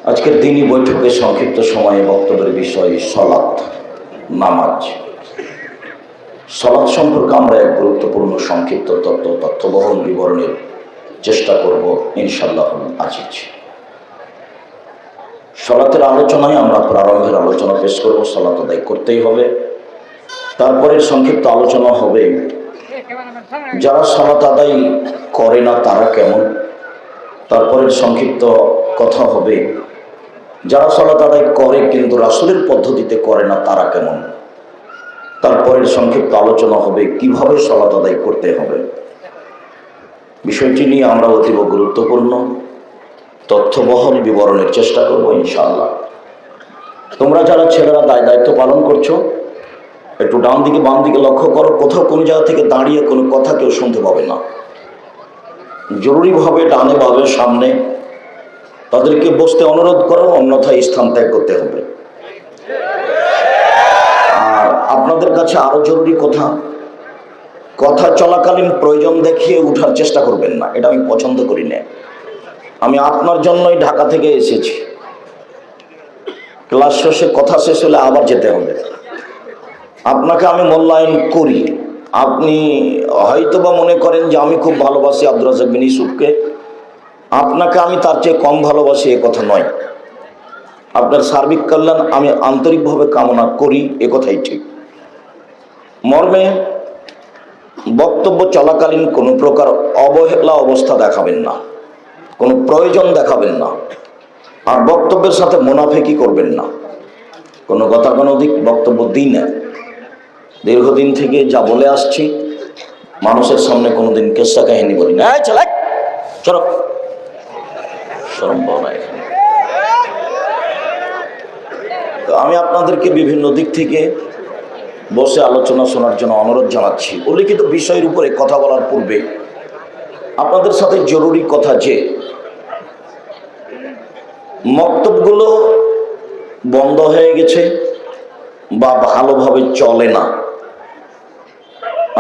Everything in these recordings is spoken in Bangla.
আজকের দিনই বৈঠকে সংক্ষিপ্ত সময়ে বক্তব্যের বিষয় সলাত, নামাজ। সলাত সম্পর্কে আমরা এক গুরুত্বপূর্ণ সংক্ষিপ্ত তথ্যবহল বিবরণের চেষ্টা করব ইনশাআল্লাহ আজিজ। সলাতের আলোচনায় আমরা প্রারম্ভের আলোচনা পেশ করব। সলাত আদায় করতেই হবে। তারপরে সংক্ষিপ্ত আলোচনা হবে যারা সলাত আদায় করে না তারা কেমন। তারপরে সংক্ষিপ্ত কথা হবে যারা সলাত আদায় করে কিন্তু রাসূলের পদ্ধতিতে করে না তারা কেমন। তারপরের সংক্ষিপ্ত আলোচনা হবে কিভাবে সলাত আদায় করতে হবে। বিষয়টি নিয়ে আমরা অতীব গুরুত্বপূর্ণ তথ্যবহল বিবরণের চেষ্টা করব ইনশাআল্লাহ। তোমরা যারা ছেলেরা দায়িত্ব পালন করছো, একটু ডান দিকে বাম দিকে লক্ষ্য করো। কোথাও কোনো জায়গা থেকে দাঁড়িয়ে কোনো কথা কেউ শুনতে পাবে না। জরুরিভাবে ডানে বামে সামনে তাদেরকে বসতে অনুরোধ করো, অন্যথায় স্থান ত্যাগ করতে হবে। আর আপনাদের কাছে আরো জরুরি কথা চলাকালীন প্রয়োজন দেখিয়ে উঠার চেষ্টা করবেন না, এটা আমি পছন্দ করি না। আমি আপনার জন্যই ঢাকা থেকে এসেছি। ক্লাস শেষে কথা শেষ হলে আবার যেতে হবে। আপনাকে আমি মূল্যায়ন করি। আপনি হয়তোবা মনে করেন যে আমি খুব ভালোবাসি আব্দুর রাজ্জাক বিন ইউসুফকে, আপনাকে আমি তার চেয়ে কম ভালোবাসি এ কথা নয়। আপনার সার্বিক কল্যাণ আমি আন্তরিকভাবে কামনা করি, এ কথাই ঠিক। মর্মে বক্তব্য চলাকালীন কোনো প্রকার অবহেলা অবস্থা দেখাবেন না, কোনো প্রয়োজন দেখাবেন না, আর বক্তব্যের সাথে মুনাফিকি করবেন না। কোনো গতাগণিক বক্তব্য দিই না। দীর্ঘদিন থেকে যা বলে আসছি, মানুষের সামনে কোনোদিন কেসা কাহিনী বলি না। চলো শরম পাও না এখানে। তো আমি আপনাদেরকে বিভিন্ন দিক থেকে বসে আলোচনা শোনার জন্য অনুরোধ জানাচ্ছি। উল্লিখিত বিষয়ের উপরে কথা বলার পূর্বে আপনাদের সাথে জরুরি কথা যে মক্তবগুলো বন্ধ হয়ে গেছে বা ভালোভাবে চলে না।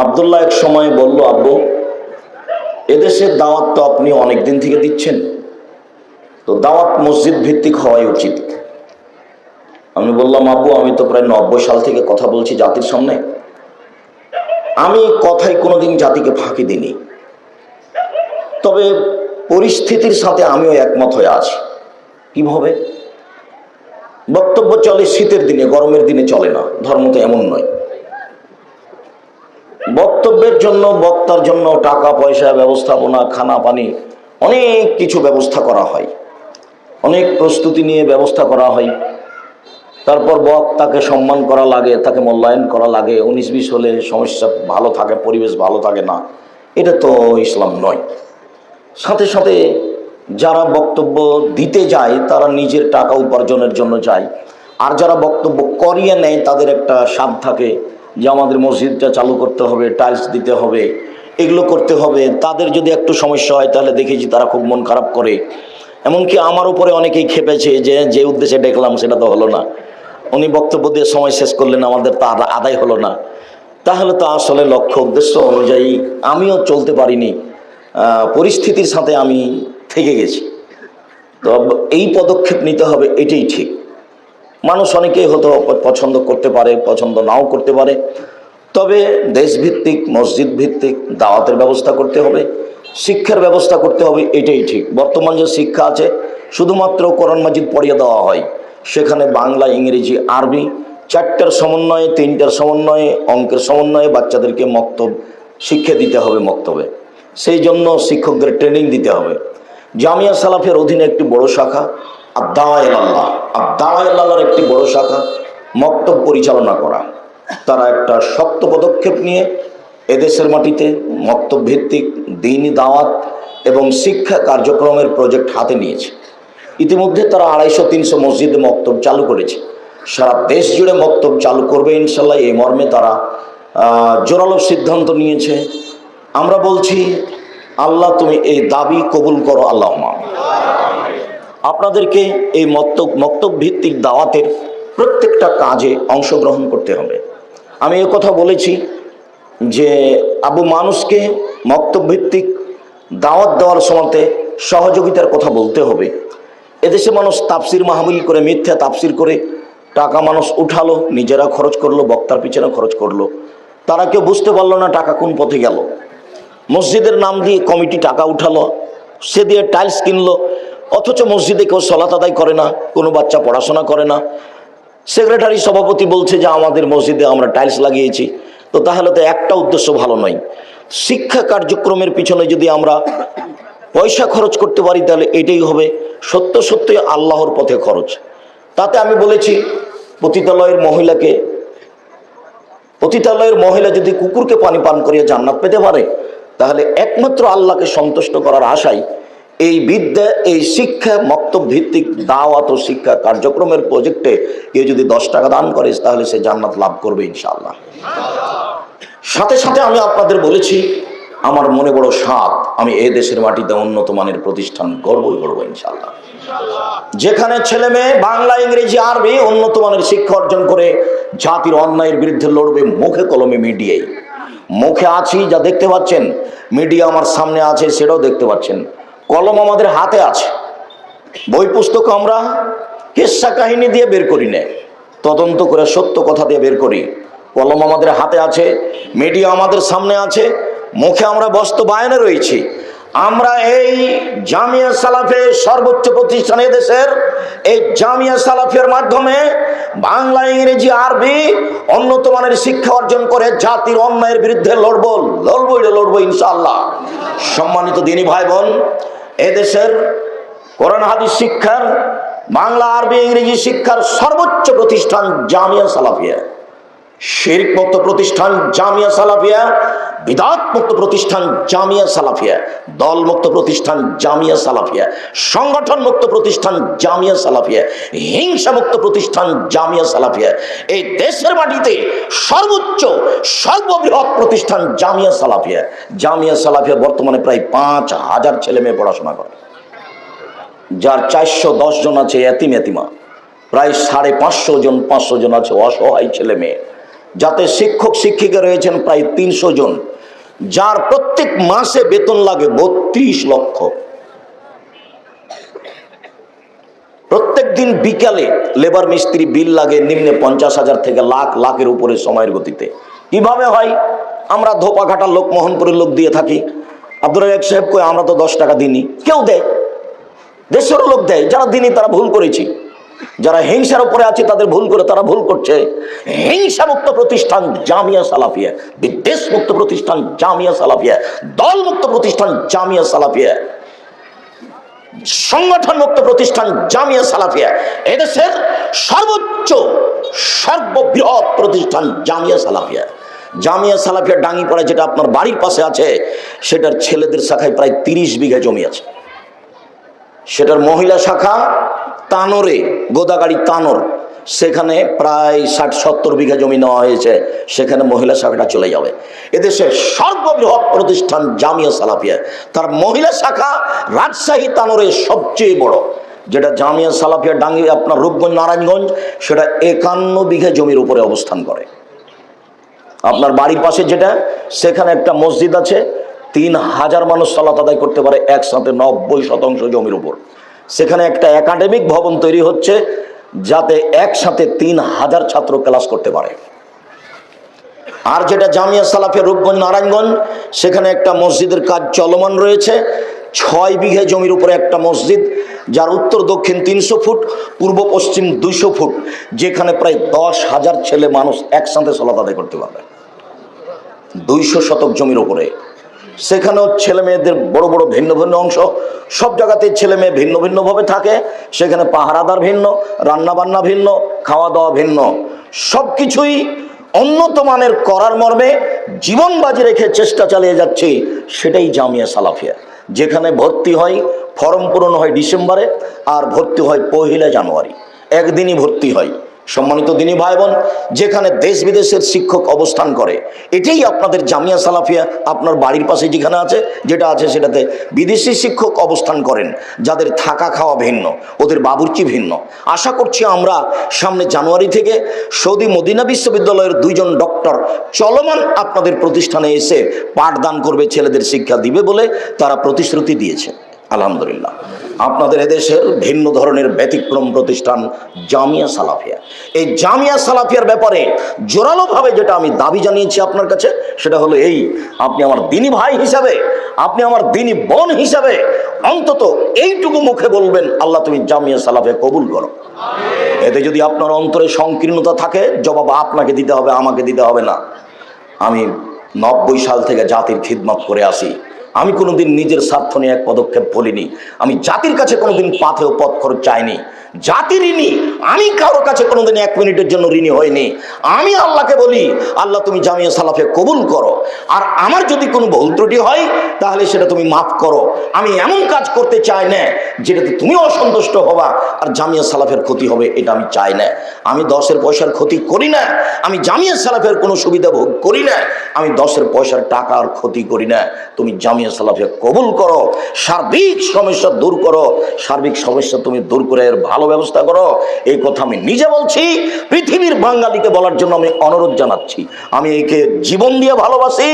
আব্দুল্লাহ এক সময় বলল, আব্বু এদেশের দাওয়াত তো আপনি অনেক দিন থেকে দিচ্ছেন, তো দাওয়াত মসজিদ ভিত্তিক হওয়াই উচিত। আমি বললাম, আব্বু আমি তো প্রায় 90 সাল থেকে কথা বলছি জাতির সামনে, আমি কথায় কোনোদিন জাতিকে ফাঁকি দিইনি। তবে পরিস্থিতির সাথে আমিও একমত হয়ে আছি। কিভাবে? বক্তব্য চলে শীতের দিনে, গরমের দিনে চলে না। ধর্ম তো এমন নয়। বক্তব্যের জন্য বক্তার জন্য টাকা পয়সা ব্যবস্থাপনা, খানা পানি, অনেক কিছু ব্যবস্থা করা হয়, অনেক প্রস্তুতি নিয়ে ব্যবস্থা করা হয়। তারপর বক্তাকে সম্মান করা লাগে, তাকে মূল্যায়ন করা লাগে। 19-20 হলে সমস্যা ভালো থাকে, পরিবেশ ভালো থাকে না। এটা তো ইসলাম নয়। সাথে সাথে যারা বক্তব্য দিতে যায় তারা নিজের টাকা উপার্জনের জন্য যায়, আর যারা বক্তব্য করিয়ে নেয় তাদের একটা স্বাদ থাকে যে আমাদের মসজিদটা চালু করতে হবে, টাইলস দিতে হবে, এগুলো করতে হবে। তাদের যদি একটু সমস্যা হয় তাহলে দেখেছি তারা খুব মন খারাপ করে। এমনকি আমার উপরে অনেকেই খেপেছে যে উদ্দেশ্যে ডেকলাম সেটা তো হলো না, উনি বক্তব্য দিয়ে সময় শেষ করলেন, আমাদের তা আদায় হলো না। তাহলে তো আসলে লক্ষ্য উদ্দেশ্য অনুযায়ী আমিও চলতে পারিনি, পরিস্থিতির সাথে আমি থেকে গেছি। তো এই পদক্ষেপ নিতে হবে, এটাই ঠিক। মানুষ অনেকেই হয়তো পছন্দ করতে পারে, পছন্দ নাও করতে পারে। তবে দেশভিত্তিক মসজিদ ভিত্তিক দাওয়াতের ব্যবস্থা করতে হবে, শিক্ষার ব্যবস্থা করতে হবে, এটাই ঠিক। বর্তমান যে শিক্ষা আছে শুধুমাত্র কোরআন মাজিদ পড়িয়ে দেওয়া হয়, সেখানে বাংলা, ইংরেজি, আরবি 4টার সমন্বয়ে, 3টার সমন্বয়ে, অঙ্কের সমন্বয়ে বাচ্চাদেরকে মক্তব শিক্ষা দিতে হবে। মক্তবে সেই জন্য শিক্ষকদের ট্রেনিং দিতে হবে। জামিয়া সালাফের অধীনে একটি বড় শাখা আদ-দাওয়া ইলাল্লাহ, আদ-দাওয়া ইলাল্লাহর একটি বড় শাখা মক্তব পরিচালনা করা। তারা একটা শক্ত পদক্ষেপ নিয়ে এদেশের মাটিতে মক্তব ভিত্তিক দ্বীনি দাওয়াত এবং শিক্ষা কার্যক্রমের প্রজেক্ট হাতে নিয়েছে। ইতিমধ্যে তারা 250-300 মসজিদে মক্তব চালু করেছে। সারা দেশ জুড়ে মক্তব চালু করবে ইনশাল্লাহ, এই মর্মে তারা জোরালো সিদ্ধান্ত নিয়েছে। আমরা বলছি, আল্লাহ তুমি এই দাবি কবুল করো, আল্লাহুম্মা। আপনাদেরকে এই মক্তব ভিত্তিক দাওয়াতের প্রত্যেকটা কাজে অংশগ্রহণ করতে হবে। আমি এ কথা বলেছি যে মানুষকে মক্তব ভিত্তিক দাওয়াত দেওয়ার সময়তে সহযোগিতার কথা বলতে হবে। এদেশে মানুষ তাফসির মাহফিল করে, মিথ্যা তাফসির করে টাকা মানুষ উঠালো, নিজেরা খরচ করলো, বক্তার পিছনে খরচ করলো। তারা কেউ বুঝতে পারলো না টাকা কোন পথে গেল। মসজিদের নাম দিয়ে কমিটি টাকা উঠালো, সে দিয়ে টাইলস কিনলো, অথচ মসজিদে কেউ সালাত আদায় করে না, কোনো বাচ্চা পড়াশোনা করে না। সেক্রেটারি সভাপতি বলছে যে আমাদের মসজিদে আমরা টাইলস লাগিয়েছি। তো তাহলে তো একটা উদ্দেশ্য ভালো নয়। শিক্ষা কার্যক্রমের পিছনে যদি আমরা পয়সা খরচ করতে পারি তাহলে এটাই হবে সত্য সত্যই আল্লাহর পথে খরচ। তাতে আমি বলেছি পতিতালয়ের মহিলা যদি কুকুরকে পানি পান করিয়ে জান্নাত পেতে পারে, তাহলে একমাত্র আল্লাহকে সন্তুষ্ট করার আশায় এই বিদ্যা, এই শিক্ষা, মক্তব ভিত্তিক দাওয়াত ও শিক্ষা কার্যক্রমের প্রজেক্টে কেউ যদি 10 টাকা দান করে তাহলে সে জান্নাত লাভ করবে ইনশাআল্লাহ। সাথে সাথে আমি আপনাদের বলেছি আমার মনে বড় স্বাদ, আমি এই দেশের মাটিতে উন্নত মানের প্রতিষ্ঠান গড়বই গড়ব ইনশাআল্লাহ, যেখানে ছেলে মেয়ে বাংলা, ইংরেজি, আরবি উন্নত মানের শিক্ষা অর্জন করে জাতির অন্যায়ের বিরুদ্ধে লড়বে মুখে কলমে মিডিয়ায়। মুখে আছি যা দেখতে পাচ্ছেন, মিডিয়া আমার সামনে আছে সেটাও দেখতে পাচ্ছেন, কলম আমাদের হাতে আছে। বই পুস্তক আমরা কিস্সা কাহিনী দিয়ে বের করি না, তদন্ত করে সত্য কথা দিয়ে বের করি। কলম আমাদের হাতে আছে, মিডিয়া আমাদের সামনে আছে, মুখে আমরা বাস্তবায়নে রয়েছি। আমরা এই জামিয়া সালাফিয়া সর্বোচ্চ প্রতিষ্ঠান দেশের, এই জামিয়া সালাফিয়ার মাধ্যমে বাংলা, ইংরেজি, আরবি উন্নত মানের শিক্ষা অর্জন করে জাতির অন্যায়ের বিরুদ্ধে লড়বো ইনশাআল্লাহ। সম্মানিত দিনী ভাই বোন, এদেশের কোরআন হাদিস শিক্ষার, বাংলা, আরবি, ইংরেজি শিক্ষার সর্বোচ্চ প্রতিষ্ঠান জামিয়া সালাফিয়া। শিরক মুক্ত প্রতিষ্ঠান জামিয়া সালাফিয়া, বিদআত মুক্ত প্রতিষ্ঠান জামিয়া সালাফিয়া, দল মুক্ত প্রতিষ্ঠান জামিয়া সালাফিয়া, সংগঠন মুক্ত প্রতিষ্ঠান জামিয়া সালাফিয়া, হিংসা মুক্ত প্রতিষ্ঠান জামিয়া সালাফিয়া। এই দেশের মাটিতে সর্বোচ্চ সর্ববৃহৎ প্রতিষ্ঠান জামিয়া সালাফিয়া। জামিয়া সালাফিয়া বর্তমানে প্রায় 5000 ছেলে মেয়ে পড়াশোনা করে, যার 410 জন আছে এতিম এতিমা, প্রায় 550 জন 500 জন আছে অসহায় ছেলে মেয়ে, যাতে শিক্ষক শিক্ষিকা রয়েছেন প্রায় 300 জন, যার প্রত্যেক মাসে বেতন লাগে 32 লক্ষ। প্রত্যেক দিন বিকালে লেবার মিস্ত্রি বিল লাগে নিম্নে 50,000 থেকে লাখের উপরে সময়ের গতিতে। কিভাবে হয়? আমরা ধোপাঘাটার লোক, মোহনপুরের লোক দিয়ে থাকি। আব্দুর রাজ্জাক সাহেব কই আমরা তো 10 টাকা দিইনি। কেউ দেয়, দেশের লোক দেয়। যারা দিনই তারা ভুল করেছি, যারা হিংসার উপরে আছে তাদের ভুল করে, তারা ভুল করছে। হিংসা মুক্ত প্রতিষ্ঠান জামিয়া সালাফিয়া, বিদ্বেষ মুক্ত প্রতিষ্ঠান জামিয়া সালাফিয়া, দল মুক্ত প্রতিষ্ঠান জামিয়া সালাফিয়া, সংগঠন মুক্ত প্রতিষ্ঠান জামিয়া সালাফিয়া। এদেশের সর্বোচ্চ সর্ববৃহৎ প্রতিষ্ঠান জামিয়া সালাফিয়া। জামিয়া সালাফিয়া ডাঙ্গিপাড়া, যেটা আপনার বাড়ির পাশে আছে, সেটার ছেলেদের শাখায় প্রায় 30 বিঘা জমি আছে। সেটার মহিলা শাখা তানোরে, গোদাগাড়ি তানোর, সেখানে প্রায় 60-70 বিঘা জমি নেওয়া হয়েছে, সেখানে মহিলা শাখাটা চলে যাবে। এদেশের সর্ববৃহৎ প্রতিষ্ঠান জামিয়া সালাফিয়া, তার মহিলা শাখা রাজশাহী তানোরে সবচেয়ে বড়। যেটা জামিয়া সালাফিয়া ডাঙ্গি আপনার রূপগঞ্জ, নারায়ণগঞ্জ, সেটা 51 বিঘা জমির উপরে অবস্থান করে। আপনার বাড়ির পাশে যেটা, সেখানে একটা মসজিদ আছে, 3000 মানুষ সালাত আদায় করতে পারে একসাথে 90% জমির উপর। সেখানে একটা একাডেমিক ভবন তৈরি হচ্ছে, যাতে একসাথে 3000 ছাত্র ক্লাস করতে পারে। আর যেটা জামিয়া সালাফিয়া রূপগঞ্জ, নারায়ণগঞ্জ, সেখানে একটা মসজিদের কাজ চলমান রয়েছে। 6 বিঘা জমির উপরে একটা মসজিদ, যার উত্তর দক্ষিণ 300 ফুট, পূর্ব পশ্চিম 200 ফুট, যেখানে প্রায় 10,000 ছেলে মানুষ একসাথে সালাত আদায় করতে পারবে 200 শতক জমির উপরে। সেখানেও ছেলে মেয়েদের বড় বড় ভিন্ন ভিন্ন অংশ, সব জায়গাতে ছেলে মেয়ে ভিন্ন ভিন্নভাবে থাকে। সেখানে পাহারাদার ভিন্ন, রান্না বান্না ভিন্ন, খাওয়া দাওয়া ভিন্ন, সব কিছুই উন্নত মানের করার মর্মে জীবন বাজি রেখে চেষ্টা চালিয়ে যাচ্ছে। সেটাই জামিয়া সালাফিয়া, যেখানে ভর্তি হয়, ফর্ম পূরণ হয় ডিসেম্বরে, আর ভর্তি হয় 1 জানুয়ারি, একদিনই ভর্তি হয়। সম্মানিত দিনী ভাই বোন, যেখানে দেশ বিদেশের শিক্ষক অবস্থান করে, এটাই আপনাদের জামিয়া সালাফিয়া। আপনার বাড়ির পাশে যেখানে আছে, যেটা আছে, সেটাতে বিদেশি শিক্ষক অবস্থান করেন, যাদের থাকা খাওয়া ভিন্ন, ওদের বাবুর্চি ভিন্ন। আশা করছি আমরা সামনে জানুয়ারি থেকে সৌদি মদিনা বিশ্ববিদ্যালয়ের 2 জন ডক্টর চলমান আপনাদের প্রতিষ্ঠানে এসে পাঠদান করবে, ছেলেদের শিক্ষা দিবে বলে তারা প্রতিশ্রুতি দিয়েছে। আলহামদুলিল্লাহ। আপনাদের এদেশের ভিন্ন ধরনের ব্যতিক্রম প্রতিষ্ঠান জামিয়া সালাফিয়া। এই জামিয়া সালাফিয়ার ব্যাপারে জোরালোভাবে যেটা আমি দাবি জানিয়েছি আপনার কাছে, সেটা হলো এই: আপনি আমার দিনী ভাই হিসাবে, আপনি আমার দিনী বোন হিসাবে অন্তত এইটুকু মুখে বলবেন, আল্লাহ তুমি জামিয়া সালাফিয়া কবুল করো। এতে যদি আপনার অন্তরে সংকীর্ণতা থাকে, জবাব আপনাকে দিতে হবে, আমাকে দিতে হবে না। আমি 90 সাল থেকে জাতির খিদমত করে আসি। আমি কোনোদিন নিজের স্বার্থ নিয়ে এক পদক্ষেপ বলিনি। আমি জাতির কাছে কোনোদিন পাথেও পথ খরচ চাইনি। জাতি ঋণী, আমি কারোর কাছে কোনোদিন 1 মিনিটের জন্য ঋণী হইনি। আমি আল্লাহকে বলি, আল্লাহ তুমি জামিয়া সালাফে কবুল করো, আর আমার যদি কোনো ভুল ত্রুটি হয় তাহলে সেটা তুমি মাফ করো। আমি এমন কাজ করতে চাই না যেটাতে তুমি অসন্তুষ্ট হবা আর জামিয়া সালাফের ক্ষতি হবে, এটা আমি চাই না। আমি 10 পয়সার ক্ষতি করি না, আমি জামিয়া সালাফের কোনো সুবিধা ভোগ করি না, আমি 10 পয়সার টাকার ক্ষতি করি না। তুমি জামিয়া সালাফে কবুল করো, সার্বিক সমস্যা দূর করো, সার্বিক সমস্যা তুমি দূর করে এর ভালো ব্যবস্থা করো। এই কথা আমি নিজে বলছি, পৃথিবীর বাঙালিকে বলার জন্য আমি অনুরোধ জানাচ্ছি। আমি একে জীবন দিয়ে ভালোবাসি,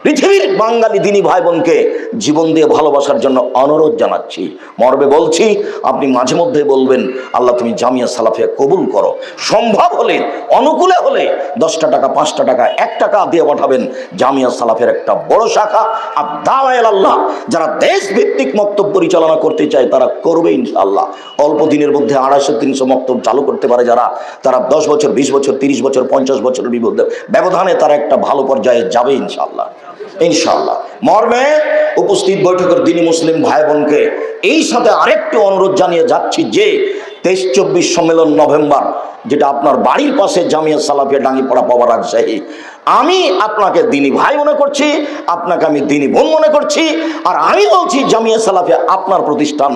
পৃথিবীর বাঙালি দিনী ভাই বোনকে জীবন দিয়ে ভালোবাসার জন্য অনুরোধ জানাচ্ছি। মর্মে বলছি, আপনি মাঝে মধ্যে বলবেন, আল্লাহ তুমি জামিয়া সালাফিয়া কবুল করো। সম্ভব হলে, অনুকূলে হলে 10 টাকা, 5 টাকা, 1 টাকা দিয়ে পাঠাবেন। জামিয়া সালাফের একটা বড় শাখা আর দাওয়ায়ে আল্লাহ যারা দেশ ভিত্তিক মক্তব পরিচালনা করতে চায় তারা করবে ইনশাআল্লাহ। অল্প দিনের মধ্যে 250-300 মক্তব চালু করতে পারে যারা, তারা 10 বছর, 20 বছর, 30 বছর, 50 বছরের ব্যবধানে তারা একটা ভালো পর্যায়ে যাবে ইনশাআল্লাহ। ইনশাআল্লাহ। মর্মে উপস্থিত বৈঠকের দিনী মুসলিম ভাই বোনকে এই সাথে আরেকটি অনুরোধ জানিয়ে যাচ্ছি যে 23-24 সম্মেলন নভেম্বর, যেটা আপনার বাড়ির পাশে জামিয়া সালাফিয়া ডাঙ্গিপাড়া পাওয়া রাজশাহী, আমি আপনাকে দিনী ভাই মনে করছি, আপনাকে আমি দিনী বোন মনে করছি। আর আমি বলছি জামিয়া সালাফিয়া আপনার প্রতিষ্ঠান,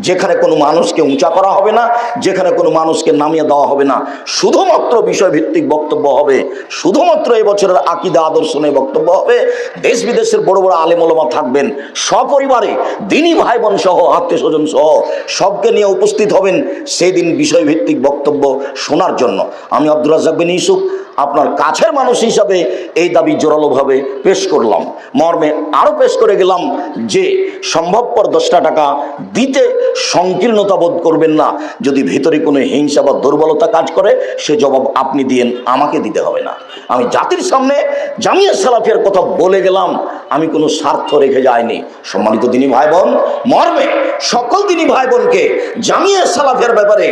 যেখানে কোনো মানুষকে উঁচা করা হবে না, যেখানে কোনো মানুষকে নামিয়ে দেওয়া হবে না, শুধুমাত্র বিষয়ভিত্তিক বক্তব্য হবে, শুধুমাত্র এবছরের আকীদা আদর্শ নিয়ে বক্তব্য হবে। দেশ বিদেশের বড় বড় আলেম ওলামা থাকবেন, সপরিবারে দিনী ভাই বোন সহ, আত্মীয় স্বজন সহ সবকে নিয়ে উপস্থিত হবেন সেদিন বিষয়ভিত্তিক বক্তব্য শোনার জন্য। আমি আব্দুর রাজ্জাক বিন ইউসুফ আপনার কাছের মানুষ হিসাবে এই দাবি জোরালোভাবে পেশ করলাম। মর্মে আরও পেশ করে গেলাম যে সম্ভবপর 10 টাকা দিতে সংকীর্ণতা বোধ করবেন না। যদি ভিতরে কোনো হিংসা বা দুর্বলতা কাজ করে, সে জবাব আপনি দিয়েন, আমাকে দিতে হবে না। আমি জাতির সামনে জামিয়া সালাফিয়ার কথা বলে গেলাম, আমি কোনো স্বার্থ রেখে যাইনি। সম্মানিত দিনী ভাই বোন, মর্মে সকল দিনী ভাই বোনকে জামিয়া সালাফিয়ার ব্যাপারে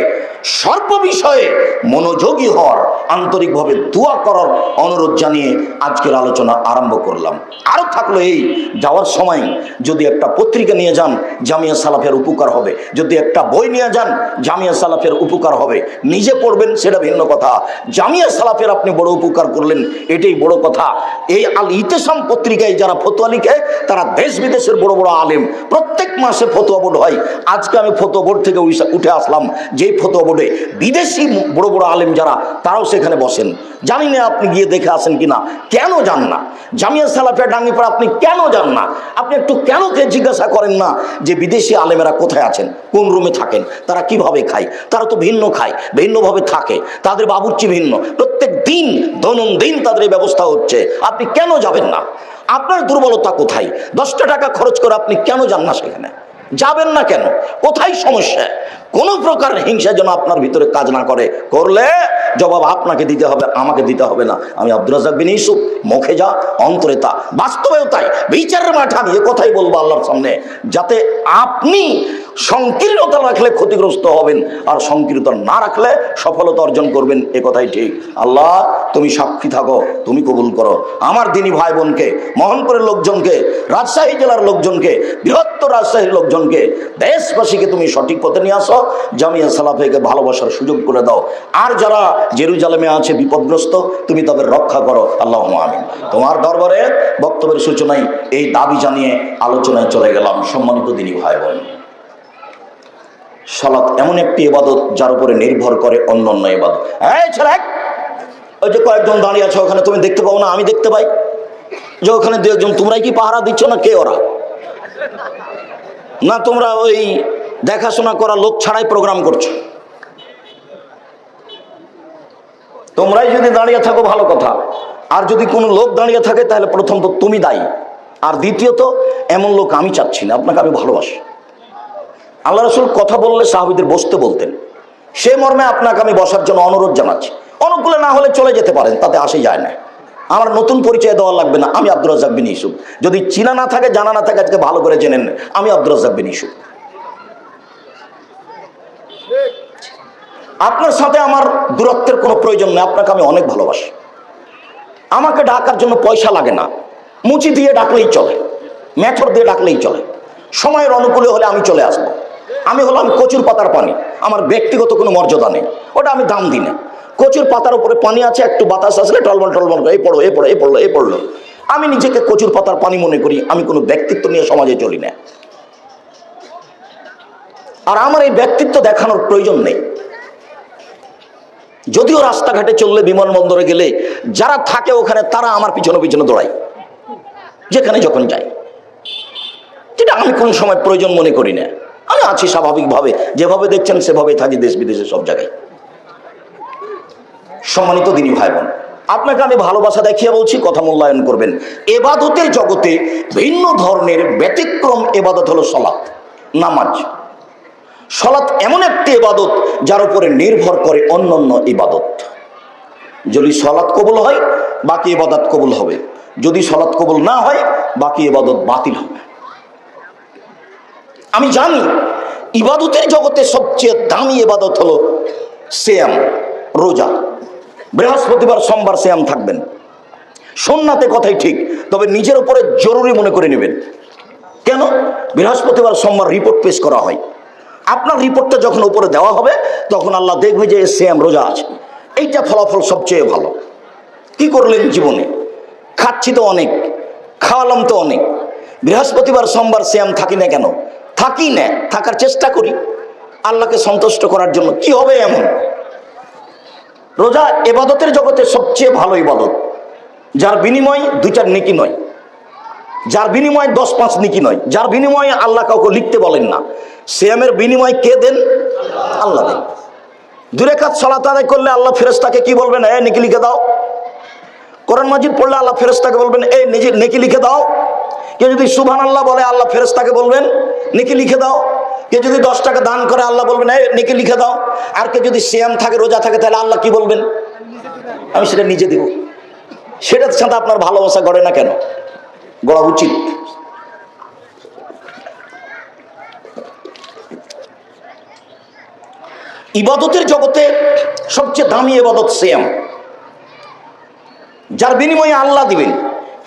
সর্ব বিষয়ে মনোযোগী হওয়ার, আন্তরিকভাবে দোয়া করার অনুরোধ জানিয়ে আজকের আলোচনা আরম্ভ করলাম। আরও থাকলো এই, যাওয়ার সময় যদি একটা পত্রিকা নিয়ে যান জামিয়া সালাফিয়ার উপকার হবে, যদি একটা বই নিয়ে যান জামিয়া সালাফিয়ার উপকার হবে। নিজে পড়বেন সেটা ভিন্ন কথা, জামিয়া সালাফিয়ার আপনি বড় উপকার করলেন এটাই বড় কথা। এই আল ইতেসাম পত্রিকায় যারা ফতোয়া লিখে তারা দেশ বিদেশের বড় বড় আলেম, প্রত্যেক মাসে ফতোয়া বোর্ড হয়। আজকে আমি ফতোয়া বোর্ড থেকে উঠে আসলাম, যেই ফতোয়া বোর্ডে বিদেশি বড় বড় আলেম যারা, তারাও সেখানে বসেন। জানি না আপনি গিয়ে দেখে আসেন কিনা, কেন যান না? জামিয়া সালাফিয়া ডাঙ্গিপাড়া আপনি কেন যান না? আপনি একটু কেন জিজ্ঞাসা করেন না যে বিদেশি আলেমেরা কোথায় আছেন, কোন রুমে থাকেন, তারা কিভাবে খায়? তারা তো ভিন্ন খায়, ভিন্নভাবে থাকে, তাদের বাবুর্চি ভিন্ন, প্রত্যেক দিন দৈনন্দিন তাদের এই ব্যবস্থা হচ্ছে। আপনি কেন যাবেন না? আপনার দুর্বলতা কোথায়? 10 টাকা খরচ করে আপনি কেন যান না সেখানে? যাবেন না কেন? কোথায় সমস্যা? কোন প্রকার হিংসা যেন আপনার ভিতরে কাজ না করে, করলে জবাব আপনাকে দিতে হবে, আমাকে দিতে হবে না। আমি আব্দুর রাজ্জাক বিন ইউসুফ, মুখে যা অন্তরে তা, বাস্তবেও তাই। বিচারের মাঠে আমি এ কথাই বলবো আল্লাহর সামনে, যাতে আপনি সংকীর্ণতা রাখলে ক্ষতিগ্রস্ত হবেন, আর সংকীর্ণতা না রাখলে সফলতা অর্জন করবেন, এ কথাই ঠিক। আল্লাহ তুমি সাক্ষী থাকো, তুমি কবুল করো। আমার দিনী ভাই বোনকে, মোহনপুরের লোকজনকে, রাজশাহী জেলার লোকজনকে, বৃহত্তর রাজশাহীর লোকজনকে, দেশবাসীকে তুমি সঠিক পথে নিয়ে আসো। জামিয়া সালাফিয়াকে ভালোবাসার সুযোগ করে দাও। আর যারা জেরুজালেমে আছে বিপদগ্রস্ত, তুমি তাদের রক্ষা করো। আল্লাহুম্মা আমিন। তোমার দরবারে বক্তব্যের সূচনায় এই দাবি জানিয়ে আলোচনায় চলে গেলাম। সম্মানিত দিনী ভাই বোন, সালাত এমন একটি ইবাদত যার উপরে নির্ভর করে অন্যান্য ইবাদত। এই ছেলে, ওই যে কয়েকজন দাঁড়িয়ে আছে ওখানে, তুমি দেখতে পাও না? আমি দেখতে পাই যে ওখানে 2-1 জন। তোমরাই কি পাহারা দিচ্ছ না? কে ওরা? না তোমরা ওই দেখাশোনা করা লোক ছাড়াই প্রোগ্রাম করছো? তোমরাই যদি দাঁড়িয়ে থাকো ভালো কথা, আর যদি কোনো লোক দাঁড়িয়ে থাকে তাহলে প্রথম তো তুমি দায়ী, আর দ্বিতীয়ত এমন লোক আমি চাচ্ছি না। আপনাকে আমি ভালোবাসি, আল্লাহ রাসূল কথা বললে সাহাবীদের বসতে বলতেন। সে মর্মে আপনাকে আমি বসার জন্য অনুরোধ জানাচ্ছি। অনুকূলে না হলে চলে যেতে পারেন, তাতে আসে যায় না। আমার নতুন পরিচয় দেওয়া লাগবে না, আমি আব্দুর রাজ্জাক বিন ইউসুফ। যদি চিনা না থাকে, জানা না থাকে, আজকে ভালো করে জেনেন, আমি আব্দুর রাজ্জাক বিন ইউসুফ। আপনার সাথে আমার দূরত্বের কোনো প্রয়োজন নেই, আপনাকে আমি অনেক ভালোবাসি। আমাকে ডাকার জন্য পয়সা লাগে না, মুচি দিয়ে ডাকলেই চলে, মেথর দিয়ে ডাকলেই চলে। সময়ের অনুকূলে হলে আমি চলে আসবো। আমি হলাম কচুর পাতার পানি, আমার ব্যক্তিগত কোনো মর্যাদা নেই, ওটা আমি দাম দিই না। কচুর পাতার উপরে পানি আছে, একটু বাতাস আসলে টলবল টলবল করে এই পড়ো এ পড়ো এ পড়লো এ পড়লো। আমি নিজেকে কচুর পাতার পানি মনে করি, আমি কোনো ব্যক্তিত্ব নিয়ে সমাজে চলি না। আর আমার এই ব্যক্তিত্ব দেখানোর প্রয়োজন নেই। যদিও রাস্তাঘাটে চললে, বিমানবন্দরে গেলে যারা থাকে ওখানে, তারা আমার পিছনে পিছনে দৌড়ায় যেখানে যখন যাই। যেটা আমি কোন সময় প্রয়োজন মনে করি না। আমি আছি স্বাভাবিকভাবে, যেভাবে দেখছেন সেভাবে থাকি, দেশ বিদেশে সব জায়গায়। সম্মানিত দিনী ভাই বোন, আপনাকে আমি ভালোবাসা দেখিয়ে বলছি, কথা মূল্যায়ন করবেন। এবাদতের জগতে ভিন্ন ধরনের ব্যতিক্রম এবাদত হলো সালাত, নামাজ। সালাত এমন একটি ইবাদত যার উপরে নির্ভর করে অন্যান্য ইবাদত। যদি সালাত কবুল হয়, বাকি ইবাদত কবুল হবে। যদি সালাত কবুল না হয়, বাকি ইবাদত বাতিল হবে। আমি জানি ইবাদতের জগতে সবচেয়ে দামি ইবাদত হলো সিয়াম, রোজা। বৃহস্পতিবার সোমবার সিয়াম থাকবেন। সুন্নাতে কথাই ঠিক, তবে নিজের উপরে জরুরি মনে করে নেবেন। কেন? বৃহস্পতিবার সোমবার রিপোর্ট পেশ করা হয়। আপনার রিপোর্টটা যখন উপরে দেওয়া হবে, তখন আল্লাহ দেখবে যে সিয়াম, রোজা আছে। এইটা ফলাফল সবচেয়ে ভালো। কি করলেন জীবনে? খাচ্ছি তো অনেক, খাওয়ালাম তো অনেক। বৃহস্পতিবার সোমবার সিয়াম থাকি না কেন? থাকি না, থাকার চেষ্টা করি আল্লাহকে সন্তুষ্ট করার জন্য। কি হবে এমন? রোজা ইবাদতের জগতে সবচেয়ে ভালো ইবাদত, যার বিনিময় 2-4 নেকি নয়, যার বিনিময়ে 10-5 নেকি নয়, যার বিনিময়ে আল্লাহ কাউকে লিখতে বলেন না। সিয়ামের বিনিময় কে দেন? আল্লাহ দেন। 2 রাকাত সালাত আদায় করলে আল্লাহ ফেরেশতাকে কি বলবেন? এ নেকি লিখে দাও। কোরআন মাজিদ পড়লে আল্লাহ ফেরেশতাকে বলবেন, এই নিজের নেকি লিখে দাও। কেউ যদি সুবহানাল্লাহ বলে, আল্লাহ ফেরেশতাকে বলবেন নেকি লিখে দাও। কেউ যদি 10 টাকা দান করে, আল্লাহ বলবেন এই নেকি লিখে দাও। আর কেউ যদি সিয়াম থাকে, রোজা থাকে, তাহলে আল্লাহ কি বলবেন? আমি সেটা নিজে দিব। সেটার সাথে আপনার ভালোবাসা গড়ে না কেন? গড়া উচিত। ইবাদতের জগতে সবচেয়ে দামি ইবাদত সিয়াম, যার বিনিময়ে আল্লাহ দিবেন।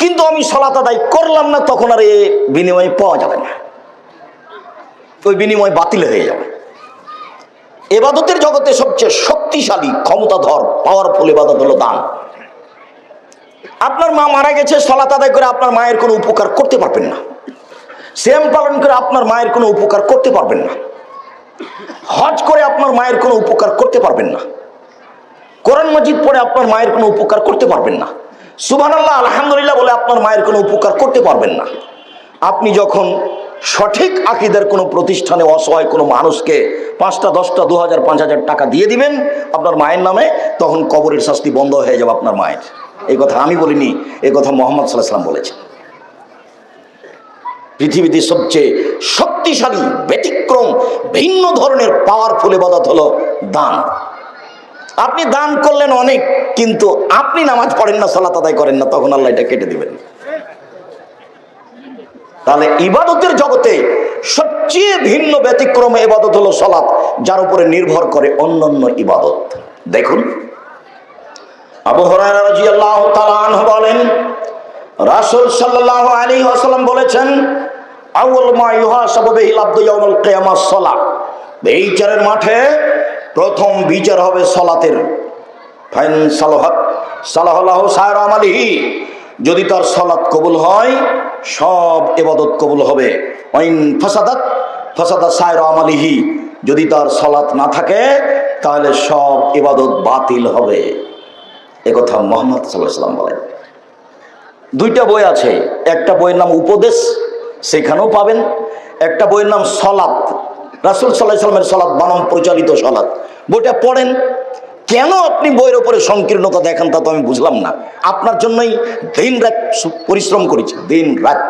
কিন্তু আমি সালাত আদায় করলাম না, তখন আর এই বিনিময় পাওয়া যাবে না, ওই বিনিময় বাতিল হয়ে যাবে। ইবাদতের জগতে সবচেয়ে শক্তিশালী, ক্ষমতাধর, পাওয়ারফুল ইবাদত হলো দান। আপনার মা মারা গেছে, সালাত আদায় করে আপনার মায়ের কোনো উপকার করতে পারবেন না। সিয়াম পালন করে আপনার মায়ের কোনো উপকার করতে পারবেন না। হজ করে আপনার মায়ের কোনো উপকার করতে পারবেন না। কোরআন মাজিদ পড়ে আপনার মায়ের কোনো উপকার করতে পারবেন না। সুবহানাল্লাহ, আলহামদুলিল্লাহ বলে আপনার মায়ের কোনো উপকার করতে পারবেন না। আপনি যখন সঠিক আকীদার কোনো প্রতিষ্ঠানে অসহায় কোনো মানুষকে 5টা 10টা 2000 5000 টাকা দিয়ে দিবেন আপনার মায়ের নামে, তখন কবরের শাস্তি বন্ধ হয়ে যাবে আপনার মায়ের। এই কথা আমি বলিনি, এই কথা মুহাম্মদ সাল্লাল্লাহু আলাইহি ওয়াসাল্লাম বলেছেন। পৃথিবীতে সবচেয়ে শক্তিশালী, ব্যতিক্রম, ভিন্ন ধরনের পাওয়ারফুল ইবাদত হলো দান। আপনি দান করলেন অনেক, কিন্তু আপনি নামাজ পড়েন না, সালাত আদায় করেন না, তখন আল্লাহ এটা কেটে দিবেন। তাহলে ইবাদতের জগতে সবচেয়ে ভিন্ন ব্যতিক্রম ইবাদত হলো সালাত, যার উপরে নির্ভর করে অন্যান্য ইবাদত। দেখুন, আবু হুরায়রা রাদিয়াল্লাহু তাআলা আনহু বলেন, রাসূল সাল্লাল্লাহু আলাইহি ওয়াসাল্লাম বলেছেন, আউয়াল মা ইউহাসাবু বিহিল আবদু ইয়াউমুল কিয়ামাহ সালাত। বিচারের মাঠে প্রথম বিচার হবে সালাতের। ফাইন সালাহাত সালাহু সায়রা আমালিহি, যদি তার সালাত কবুল হয় সব ইবাদত কবুল হবে। ওয়াইন ফাসাদাত ফাসাদা সায়রা আমালিহি, যদি তার সালাত না থাকে তাহলে সব ইবাদত বাতিল হবে। একথা মুহাম্মদ সাল্লাল্লাহু আলাইহি ওয়াসাল্লাম বলেন। 2টা বই আছে, একটা বইয়ের নাম উপদেশ, সেখানেও পাবেন। একটা বইয়ের নাম সালাত, রাসূল সাল্লাল্লাহু আলাইহি ওয়াসাল্লামের সালাত, বানাম পরিচালিত সালাত। বইটা পড়েন। কেন আপনি বইয়ের উপরে সংকীর্ণতা দেখান তা তো আমি বুঝলাম না। আপনার জন্যই দিন রাত পরিশ্রম করেছি, দিন রাত,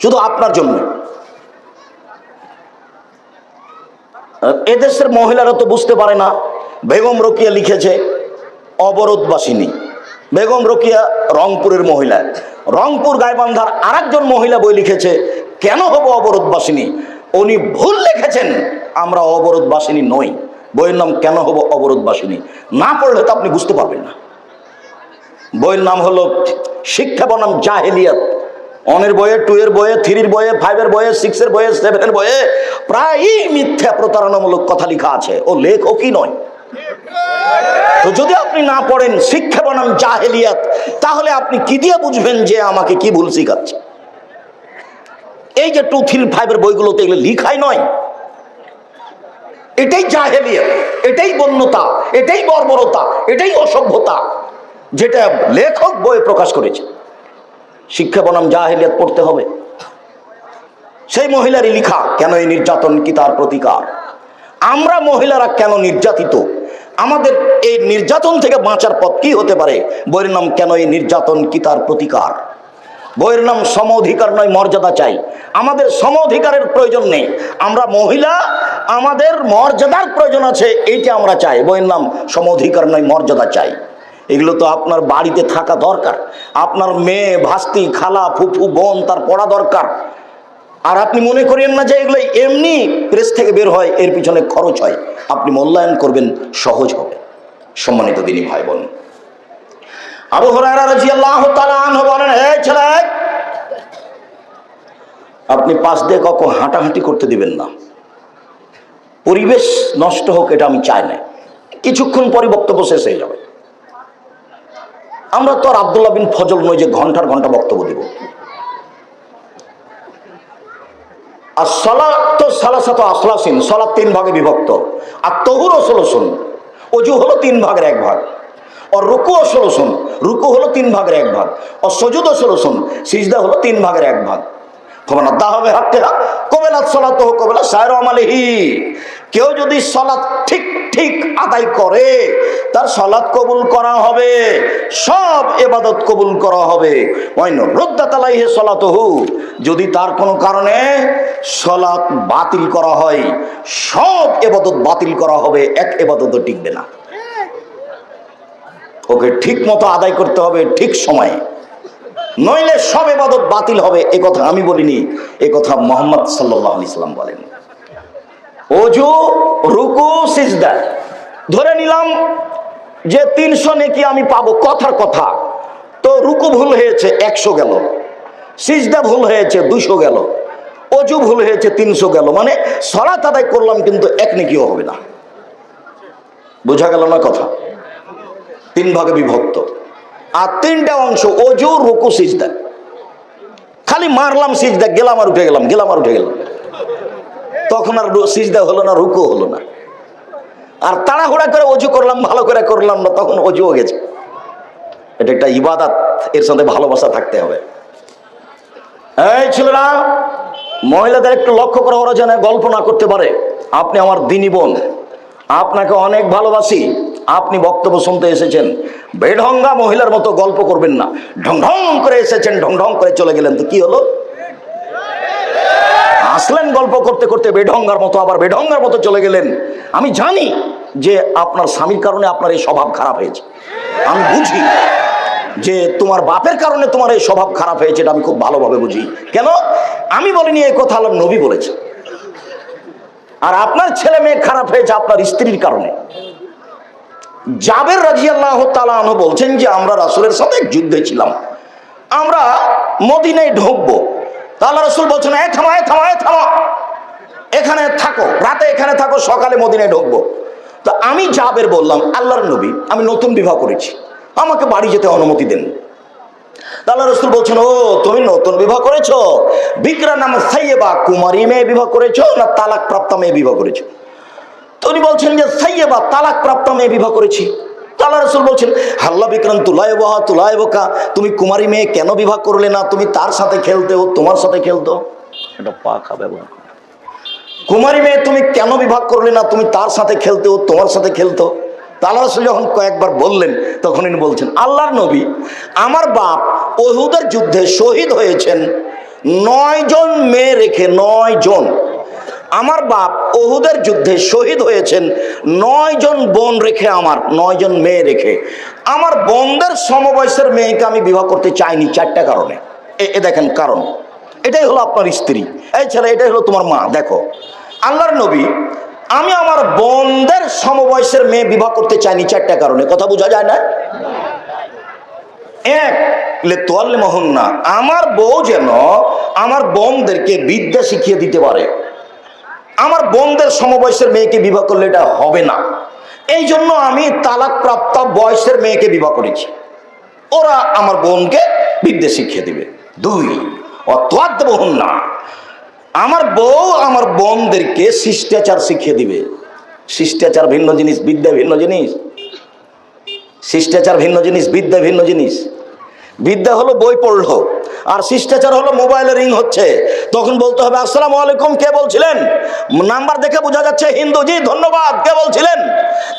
শুধু আপনার জন্য। এদেশের মহিলারা তো বুঝতে পারে না। বেগম রোকিয়া লিখেছে অবরোধবাসিনী। বেগম রোকিয়া রংপুরের মহিলা। রংপুর গাইবান্ধার আরেকজন মহিলা বই লিখেছে কেন হব অবরোধবাসিনী। উনি ভুল লিখেছেন, আমরা অবরোধবাসিনী নই। বইয়ের নাম কেন হব অবরোধবাসিনী। না পড়লে তো আপনি বুঝতে পারবেন না। বইয়ের নাম হলো শিক্ষা বনাম জাহেলিয়াত। 1 এর বইয়ে, 2 এর বইয়ে, 3 এর বইয়ে, 5 এর বইয়ে, 6 এর বইয়ে, 7 এর বইয়ে প্রায়ই মিথ্যা প্রতারণামূলক কথা লেখা আছে। ও লেখকই নয়। তো যদি আপনি না পড়েন শিক্ষা বনাম জাহেলিয়াত, তাহলে আপনি কি দিয়ে বুঝবেন যে আমাকে কি ভুল শিখাচ্ছে। এই যে 2, 3, 5 এর বইগুলোতে এগুলো লিখাই নয়। এটাই জাহেলিয়াত, এটাই বন্যতা, এটাই বর্বরতা, এটাই অসভ্যতা, যেটা লেখক বইয়ে প্রকাশ করেছে। শিক্ষা বনাম জাহেলিয়াত পড়তে হবে। সেই মহিলারই লিখা কেন এই নির্যাতন কি তার প্রতিকার। আমরা মহিলারা কেন নির্যাতিত, আমাদের এই নির্যাতন থেকে বাঁচার পথ কি হতে পারে। বইয়ের নাম কেন এই নির্যাতন কি তার প্রতিকার। বইয়ের নাম সম অধিকার নয় মর্যাদা চাই। আমাদের সম অধিকারের প্রয়োজন নেই, আমরা মহিলা, আমাদের মর্যাদার প্রয়োজন আছে, এইটা আমরা চাই। বইয়ের নাম সম অধিকার নয় মর্যাদা চাই। এগুলো তো আপনার বাড়িতে থাকা দরকার। আপনার মেয়ে, ভাস্তি, খালা, ফুফু, বোন তার পড়া দরকার। আর আপনি মনে করেন না যে এগুলো এমনি প্রেস থেকে বের হয়, এর পিছনে খরচ হয়। আপনি মূল্যায়ন করবেন, সহজ হবে। সম্মানিত দিনী ভাই বোন, আবু হুরায়রা রাদিয়াল্লাহু তাআলা আনহু বলেন, হে ছেলে, আপনি পাশ দিয়ে কখনো হাঁটাহাঁটি করতে দিবেন না। পরিবেশ নষ্ট হোক এটা আমি চাই না। কিছুক্ষণ পরই বক্তব্য শেষ হয়ে যাবে। আমরা তো আর আব্দুল্লাহ বিন ফজল নই যে ঘন্টার ঘন্টা বক্তব্য দিব। আর সালাত তো সালাসাতু আসলাসিন, সালাত 3 ভাগে বিভক্ত। আর তহুর 16 অজু হলো 3 ভাগের 1 ভাগ। আর রুকু 16, রুকু হলো 3 ভাগের 1 ভাগ। আর সুজুদ 16, সিজদা হলো 3 ভাগের 1 ভাগ। কেউ যদি সালাত ঠিক ঠিক আদায় করে তার সালাত কবুল করা হবে, সব ইবাদত কবুল করা হবে। যদি তার কোনো কারণে সালাত বাতিল করা হয়, সব ইবাদত বাতিল করা হবে, এক ইবাদতও টিকবে না। ওকে ঠিক মতো আদায় করতে হবে ঠিক সময়ে, নইলে সব ইবাদত বাতিল হবে। এ কথা আমি বলিনি, এ কথা মুহাম্মদ সাল্লাল্লাহু আলাইহি সাল্লাম বলেন। ওযু, রুকু, সিজদা ধরে নিলাম যে 300 নেকি আমি পাবো, কথার কথা। তো রুকু ভুল হয়েছে 100 গেল, সিজদা ভুল হয়েছে 200 গেল, ওযু ভুল হয়েছে 300 গেল। মানে সালাত আদায় করলাম কিন্তু 1 নেকিও হবে না। বোঝা গেল না কথা? 3 ভাগে বিভক্ত। আর 3টা অংশ, ওযু, রুকু, সিজদা। খালি মারলাম সিজদা, গেলাম আর উঠে গেলাম, গেলাম আর উঠে গেলাম, তখন আর সিজদা হলো না, রুকু হলো না। আর তাড়াহুড়া করে ওযু করলাম, ভালো করে করলাম না, তখন ওযুও গেছে। এটা একটা ইবাদত, এর সাথে ভালোবাসা থাকতে হবে। এই ছেলেরা, মহিলাদের একটু লক্ষ্য করে, ওরা যেন গল্প না করতে পারে। আপনি আমার দিনী বোন, আপনাকে অনেক ভালোবাসি। আপনি বক্তব্য শুনতে এসেছেন, বেঢঙ্গা মহিলার মতো গল্প করবেন না। ঢং ঢং করে এসেছেন, ঢং ঢং করে চলে গেলেন, তো কি হলো? আসলেন গল্প করতে করতে বেঢঙ্গার মতো, আবার বেঢঙ্গার মতো চলে গেলেন। আমি জানি যে আপনার স্বামীর কারণে আপনার এই স্বভাব খারাপ হয়েছে। আমি বুঝি যে তোমার বাপের কারণে তোমার এই স্বভাব খারাপ হয়েছে, এটা আমি খুব ভালোভাবে বুঝি। কেন? আমি বলিনি, এই কথা আল্লাহর নবী বলেছে। আর আপনার ছেলে মেয়ে খারাপ হয়েছে আপনার স্ত্রীর কারণে। জাবের রাদিয়াল্লাহু তাআলা আনহু বলছেন যে আমরা রাসূলের সাথে যুদ্ধে ছিলাম, আমরা মদিনায় ঢুকবো। আল্লাহ রাসূল বলছেন, এই থামো, এই থামো, এই থামো, এখানে থাকো, রাতে এখানে থাকো, সকালে মদিনায় ঢুকবো। তো আমি জাবের বললাম, আল্লাহর নবী, আমি নতুন বিবাহ করেছি, আমাকে বাড়ি যেতে অনুমতি দেন। আল্লাহ রাসূল বলছেন, ও তুমি নতুন বিবাহ করেছো, বিকরা নাম সাইয়্যিবা, কুমারী মেয়ে বিবাহ করেছো না তালাক প্রাপ্ত মেয়ে বিবাহ করেছো? তো উনি বলছেন যে সাইয়্যিবা, তালাক প্রাপ্ত মেয়ে বিবাহ করেছি। আল্লাহ রাসূল বলছেন, হাল্লা বিকরান তুলাইবহা তুলাইবকা, তুমি কুমারী মেয়ে কেন বিবাহ করলে না? তুমি তার সাথে খেলতে, ও তোমার সাথে খেলতো। এটা পাকা ব্যবহার। কুমারী মেয়ে তুমি কেন বিবাহ করলে না? তুমি তার সাথে খেলতে, ও তোমার সাথে খেলতো। আল্লাহ রাসূল যখন কয়েকবার বললেন, তখন ইনি বলছেন, আল্লাহর নবী, আমার বাপ উহুদের যুদ্ধে শহীদ হয়েছেন 9 জন মেয়ে রেখে, 9 জন। আমার বাপ উহুদের যুদ্ধে শহীদ হয়েছেন 9 জন বোন রেখে, আমার 9 জন মেয়ে রেখে। আমার বোনদের সমবয়সের মেয়েকে আমি বিবাহ করতে চাইনি 4টা কারণে। এ দেখেন কারণ, এটাই হলো আপনার স্ত্রী। এই ছেলে, এটাই হলো তোমার মা। দেখো আল্লাহর নবী, আমি আমার বোনদের সমবয়সের মেয়ে বিবাহ করতে চাইনি 4টা কারণে। কথা বোঝা যায় না? এক, না, আমার বউ যেন আমার বোনদেরকে বিদ্যা শিখিয়ে দিতে পারে। আমার বোনদের সমবয়সের মেয়েকে বিবাহ করলে এটা হবে না, এই জন্য আমি তালাক প্রাপ্ত বয়সের মেয়েকে বিবাহ করেছি। ওরা আমার বোনকে বিদ্যা শিখিয়ে দিবে। 2, না, আমার বউ আমার বোনদেরকে শিষ্টাচার শিখিয়ে দিবে। শিষ্টাচার ভিন্ন জিনিস, বিদ্যা ভিন্ন জিনিস। শিষ্টাচার ভিন্ন জিনিস, বিদ্যা ভিন্ন জিনিস। বিদ্যা হলো বই পড়লো, আর শিষ্টাচার হলো মোবাইলে রিং হচ্ছে, তখন বলতে হবে আসসালামু আলাইকুম, কে বলছিলেন? নাম্বার দেখে বোঝা যাচ্ছে হিন্দু, জি ধন্যবাদ, কে বলছিলেন?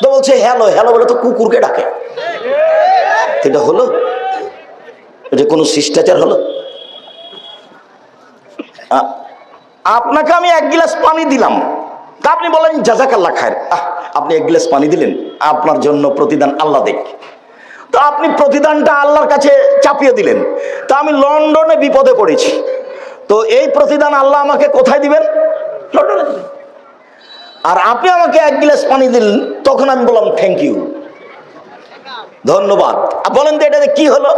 তো বলছে হ্যালো। হ্যালো বলে তো কুকুরকে ডাকে। এটা হলো? এটা কোনো শিষ্টাচার হলো? আপনাকে আমি 1 গ্লাস পানি দিলাম, তা আপনি বলেন জাযাকাল্লাহ খায়ের। আপনি 1 গ্লাস পানি দিলেন, আপনার জন্য প্রতিদান আল্লাহ দেখ। তো আপনি প্রতিদানটা আল্লাহর কাছে চাপিয়ে দিলেন। তা আমি লন্ডনে বিপদে পড়েছি, তো এই প্রতিদান আল্লাহ আমাকে কোথায় দিবেন? লন্ডনে দিবেন। আর আপনি আমাকে 1 গ্লাস পানি দিলেন, তখন আমি বললাম থ্যাংক ইউ, ধন্যবাদ। বলেন তো এটাতে কি হলো?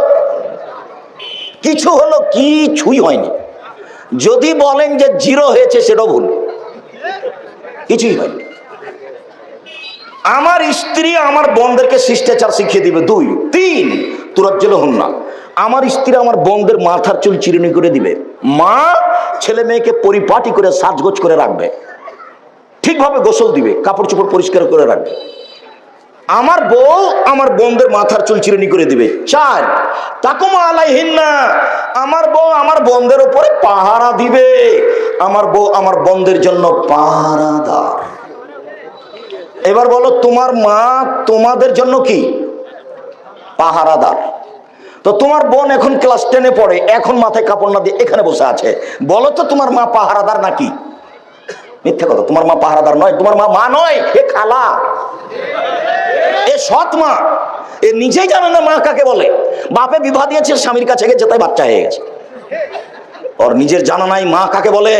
কিছু হলো? কিছুই হয়নি। যদি বলেন যে 0 হয়েছে, সেটাও ভুল, কিছুই হয়নি। আমার স্ত্রী আমার বোনদেরকে শিষ্টাচার শিখিয়ে দিবে। 2, 3, না, আমার স্ত্রী আমার বোনদের মাথার চুল চিরুনি করে দিবে। মা ছেলে মেয়েকে পরিপাটি করে সাজগোজ করে রাখবে, ঠিকভাবে গোসল দিবে, কাপড় চোপড় পরিষ্কার করে রাখবে। আমার বউ আমার বোনদের মাথার চুল চিরুনি করে দিবে। 4, তাকুমা আলাইহিন্না, আমার বউ আমার বোনদের উপরে পাহারা দিবে। আমার বউ আমার বোনদের জন্য পাহারাদার। এবার বলো, তোমার মা তোমাদের জন্য কি? পাহারাদার। তো তোমার বোন এখন ক্লাস 10-এ পড়ে, এখন মাথায় কাপড় না দিয়ে এখানে বসে আছে, বলো তো তোমার মা পাহারাদার নাকি? মিথ্যা কথা, তোমার মা পাহারাদার নয়। তোমার মা নয়, এ খালা, এ সৎ মা। এ নিজেই জানে না মা কাকে বলে। বাপে বিবাহ দিয়েছে, স্বামীর কাছে গেছে, তাই বাচ্চা হয়ে গেছে। ওর নিজের জানা নাই মা কাকে বলে।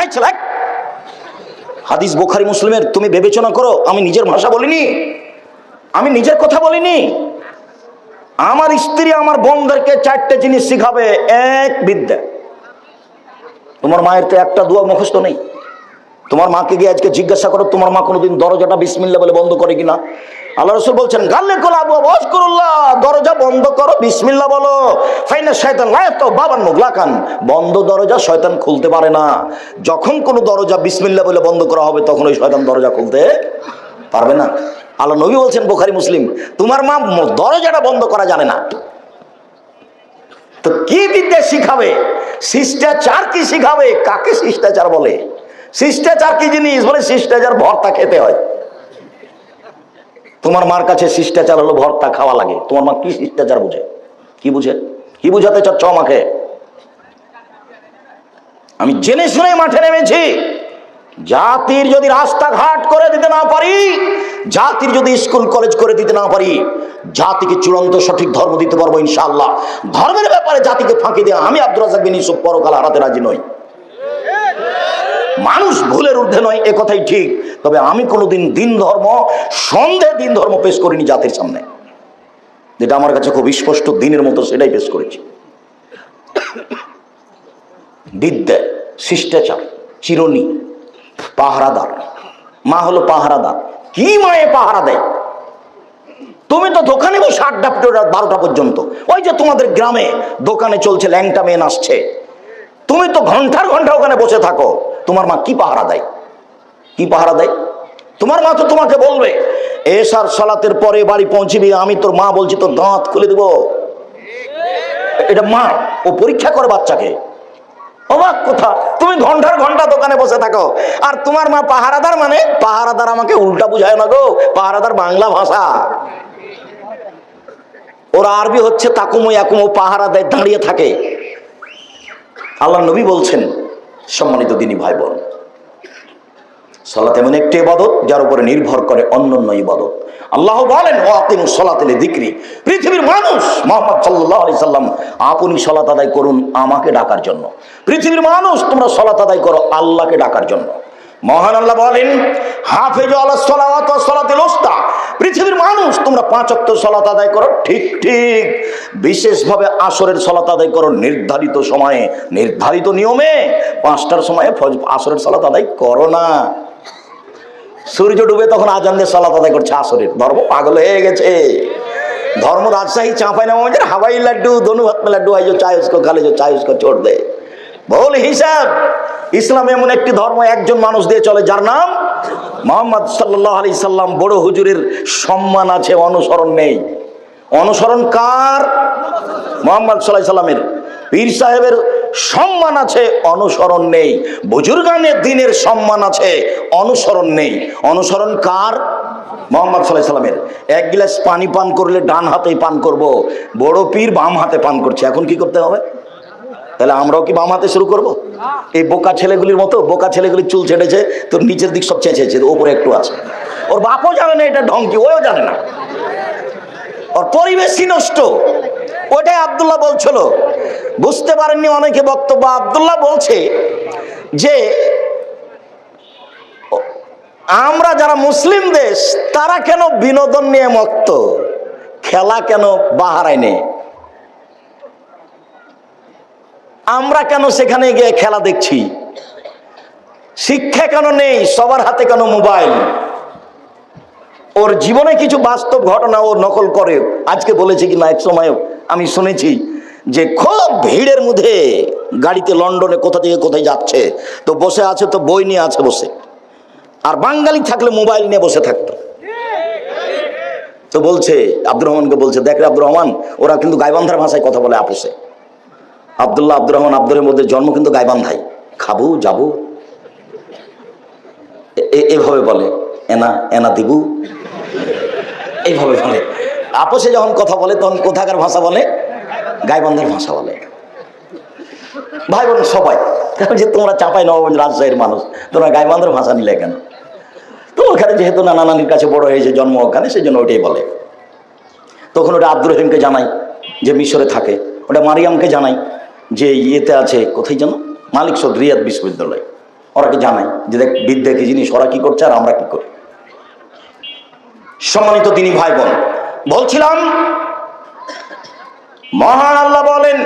এই ছেলে, হাদিস বুখারী মুসলিমের, তুমি বিবেচনা করো। আমি নিজের ভাষা বলিনি, আমি নিজের কথা বলিনি। আমার স্ত্রী আমার বোনদেরকে 4টে জিনিস শিখাবে। 1, বিদ্যা। তোমার মায়ের তো একটা দোয়া মুখস্থ নেই। তোমার মাকে গিয়ে আজকে জিজ্ঞাসা করো, তোমার মা কোনোদিন দরজাটা বিসমিল্লাহ বলে বন্ধ করে কিনা? আল্লাহ রাসূল বলছেন, গালে কোলা আবু ওয়াজকুরুল্লাহ, দরজা বন্ধ করো, বিসমিল্লাহ বলো। ফাইনা শায়তান লা ইয়াফতাহু বাবান মুগলাকান, বন্ধ দরজা শয়তান খুলতে পারে না। যখন কোনো দরজা বিসমিল্লাহ বলে বন্ধ করা হবে, তখন ওই শয়তান দরজা খুলতে পারবে না। আল্লাহ নবী বলছেন বুখারী মুসলিম, তোমার মা দরজাটা বন্ধ করা জানে না। তো কি বিদ্যা শিখাবে? শিষ্টাচার কি শিখাবে? কাকে শিষ্টাচার বলে? শিষ্টাচার কি জিনিস? বলে শিষ্টাচার ভর্তা খেতে হয়। তোমার মার কাছে শিষ্টাচার হলো ভর্তা খাওয়া লাগে। তোমার মা কি শিষ্টাচার বুঝে? কি বুঝে? কি বুঝাতে চাচ্ছ আমাকে? আমি জেনে শুনে মাঠে নেমেছি। জাতির যদি রাস্তাঘাট করে দিতে না পারি, জাতির যদি স্কুল কলেজ করে দিতে না পারি, জাতিকে চূড়ান্ত সঠিক ধর্ম দিতে পারবো ইনশাআল্লাহ। ধর্মের ব্যাপারে জাতিকে ফাঁকি দিয়ে আমি আব্দুর রাজ্জাক বিন ইউসুফ পরকাল হারাতে রাজি নই। মানুষ ভুলের ঊর্ধ্বে নয়, এ কথাই ঠিক। তবে আমি কোনোদিন দিন ধর্ম সন্দেহ দিন ধর্ম পেশ করিনি জাতির সামনে। যেটা আমার কাছে খুব স্পষ্ট দিনের মতো, সেটাই পেশ করেছি। বিদ্যা, শিষ্টাচার, চিরুনি, পাহারাদার। মা হলো পাহারাদার। কি মায়ে পাহারা দেয়? তুমি তো দোকানে বসে 8টা 12টা পর্যন্ত, ওই যে তোমাদের গ্রামে দোকানে চলছে, ল্যাংটা মেয়ে আসছে, তুমি তো ঘন্টার ঘন্টা ওখানে বসে থাকো। তোমার মা কি পাহারা দেয়? কি পাহারা দেয়? তোমার মা তো তোমাকে বলবে, এশার সালাতের পরে বাড়ি পৌঁছবি, আমি তোর মা বলছি তোর দাঁত খুলে দেব। এটা মা, ও পরীক্ষা করে বাচ্চাকে। অবাক কথা, তুমি ঘন্টার ঘন্টা দোকানে বসে থাকো, আর তোমার মা পাহারাদার। মানে পাহারাদার আমাকে উল্টা বুঝায় না গো, পাহারাদার বাংলা ভাষা। ওর আরবি হচ্ছে তাকুমো ইয়াকুমো, পাহারা দেয়, দাঁড়িয়ে থাকে। আল্লাহ নবী বলছেন, সম্মানিত দিনী ভাই বোন, সালাত এমন একটি ইবাদত যার উপরে নির্ভর করে অন্যান্য ইবাদত। আল্লাহ বলেন ওয়াকিমুস সালাতা লিযিকরি, পৃথিবীর মানুষ মুহাম্মদ সাল্লাল্লাহু আলাইহি সাল্লাম আপনি সালাত আদায় করুন আমাকে ডাকার জন্য। পৃথিবীর মানুষ তোমরা সালাত আদায় করো আল্লাহকে ডাকার জন্য। মহান আল্লাহ বলেন হাফিজু আলাস সালাওয়াতি ওয়াস সালাতিল উস্তা, পৃথিবীর মানুষ তোমরা 5 ওয়াক্ত সালাত আদায় করো ঠিক ঠিক, বিশেষভাবে আসরের সালাত আদায় করো নির্ধারিত সময়ে, নির্ধারিত নিয়মে। 5টার সময়ে আসরের সালাত আদায় করো না। সূর্য ডুবে তখন আজান দিয়ে সালাত আদায় করছে আসরের। ধর্ম পাগল হয়ে গেছে। ধর্ম রাজশাহী চাঁপাই নবাবগঞ্জের হাওয়াই লাড্ডু दोनों हाथ में लड्डू है जो चाहे उसको खा ले जो चाहे उसको छोड़ दे। ভুল হিসাব। ইসলাম এমন একটি ধর্ম একজন মানুষ দিয়ে চলে যার নাম মুহাম্মদ সাল্লাল্লাহু আলাইহি সাল্লাম। বড় হুজুরের সম্মান আছে, অনুসরণ নেই। অনুসরণ কার? মুহাম্মদ সাল্লাল্লাহু আলাইহি সাল্লামের। পীর সাহেবের সম্মান আছে, অনুসরণ নেই। বুজুর্গানের দ্বীনের সম্মান আছে, অনুসরণ নেই। অনুসরণ কার? মুহাম্মদ সাল্লাল্লাহু আলাইহি সাল্লামের। এক গ্লাস পানি পান করলে ডান হাতেই পান করব, বড় পীর বাম হাতে পান করছে। এখন কি করতে হবে? তাহলে আমরাও কি বাম হাতে শুরু করব? এই বোকা ছেলেগুলির মতো। বোকা ছেলেগুলির চুল ছেড়েছে, তোর নিচের দিক সব চেঁচেছে, ওপরে একটু আছে। ওর বাপও জানে না এটা ঢঙ্কি, ওও জানে না। ওর পরিবেশই নষ্ট। ওটাই আব্দুল্লাহ বলছিল, বুঝতে পারেননি অনেকে বক্তব্য। আব্দুল্লাহ বলছে যে আমরা যারা মুসলিম দেশ তারা কেন বিনোদন নিয়ে মত্ত, খেলা কেন বাহারায় নেই, আমরা কেন সেখানে গিয়ে খেলা দেখছি, শিক্ষা কেন নেই, সবার হাতে কেন মোবাইল। ওর জীবনে কিছু বাস্তব ঘটনা ও নকল করে। আজকে বলেছে কি না, এক সময় আমি শুনেছি যে খুব ভিড়ের মধ্যে গাড়িতে লন্ডনে কোথা থেকে কোথায় যাচ্ছে, তো বসে আছে, তো বই নিয়ে আছে বসে, আর বাঙালি থাকলে মোবাইল নিয়ে বসে থাকতো। তো বলছে আব্দুর রহমানকে, বলছে দেখ রে আব্দুর রহমান, ওরা কিন্তু গাইবান্ধার ভাষায় কথা বলে আপোষে। আব্দুল্লাহ আব্দুর রহমান আব্দুরের মধ্যে জন্ম কিন্তু গাইবান্ধাই। খাবো যাবো এভাবে বলে, এনা এনা দিবু এইভাবে বলে। আপোষে যখন কথা বলে তখন কোথাকার ভাষা বলে? গাইবান্ধার ভাষা বলে। ভাই বোন সবাই, কারণ যে তোমরা চাঁপাই নবাবগঞ্জ রাজশাহীর মানুষ, তোমরা গাইবান্ধার ভাষা নিলে কেন? তো ওখানে যেহেতু নানা নানির কাছে বড় হয়েছে, জন্ম ওখানে, সেই জন্য ওইটাই বলে। তখন ওটা আব্দুর রহিমকে জানাই যে মিশরে থাকে, ওটা মারিয়ামকে জানাই যে ইয়েতে আছে, কোথায় যেন মালিক সৌদ রিয়াদ বিশ্ববিদ্যালয়, ওরাকে জানাই যে দেখ বিদ্যা কি জিনিস, ওরা কি করছে আর আমরা কি করি। সম্মানিত তিনি ভাই বোন, বলছিলাম মহান আল্লাহ বলেন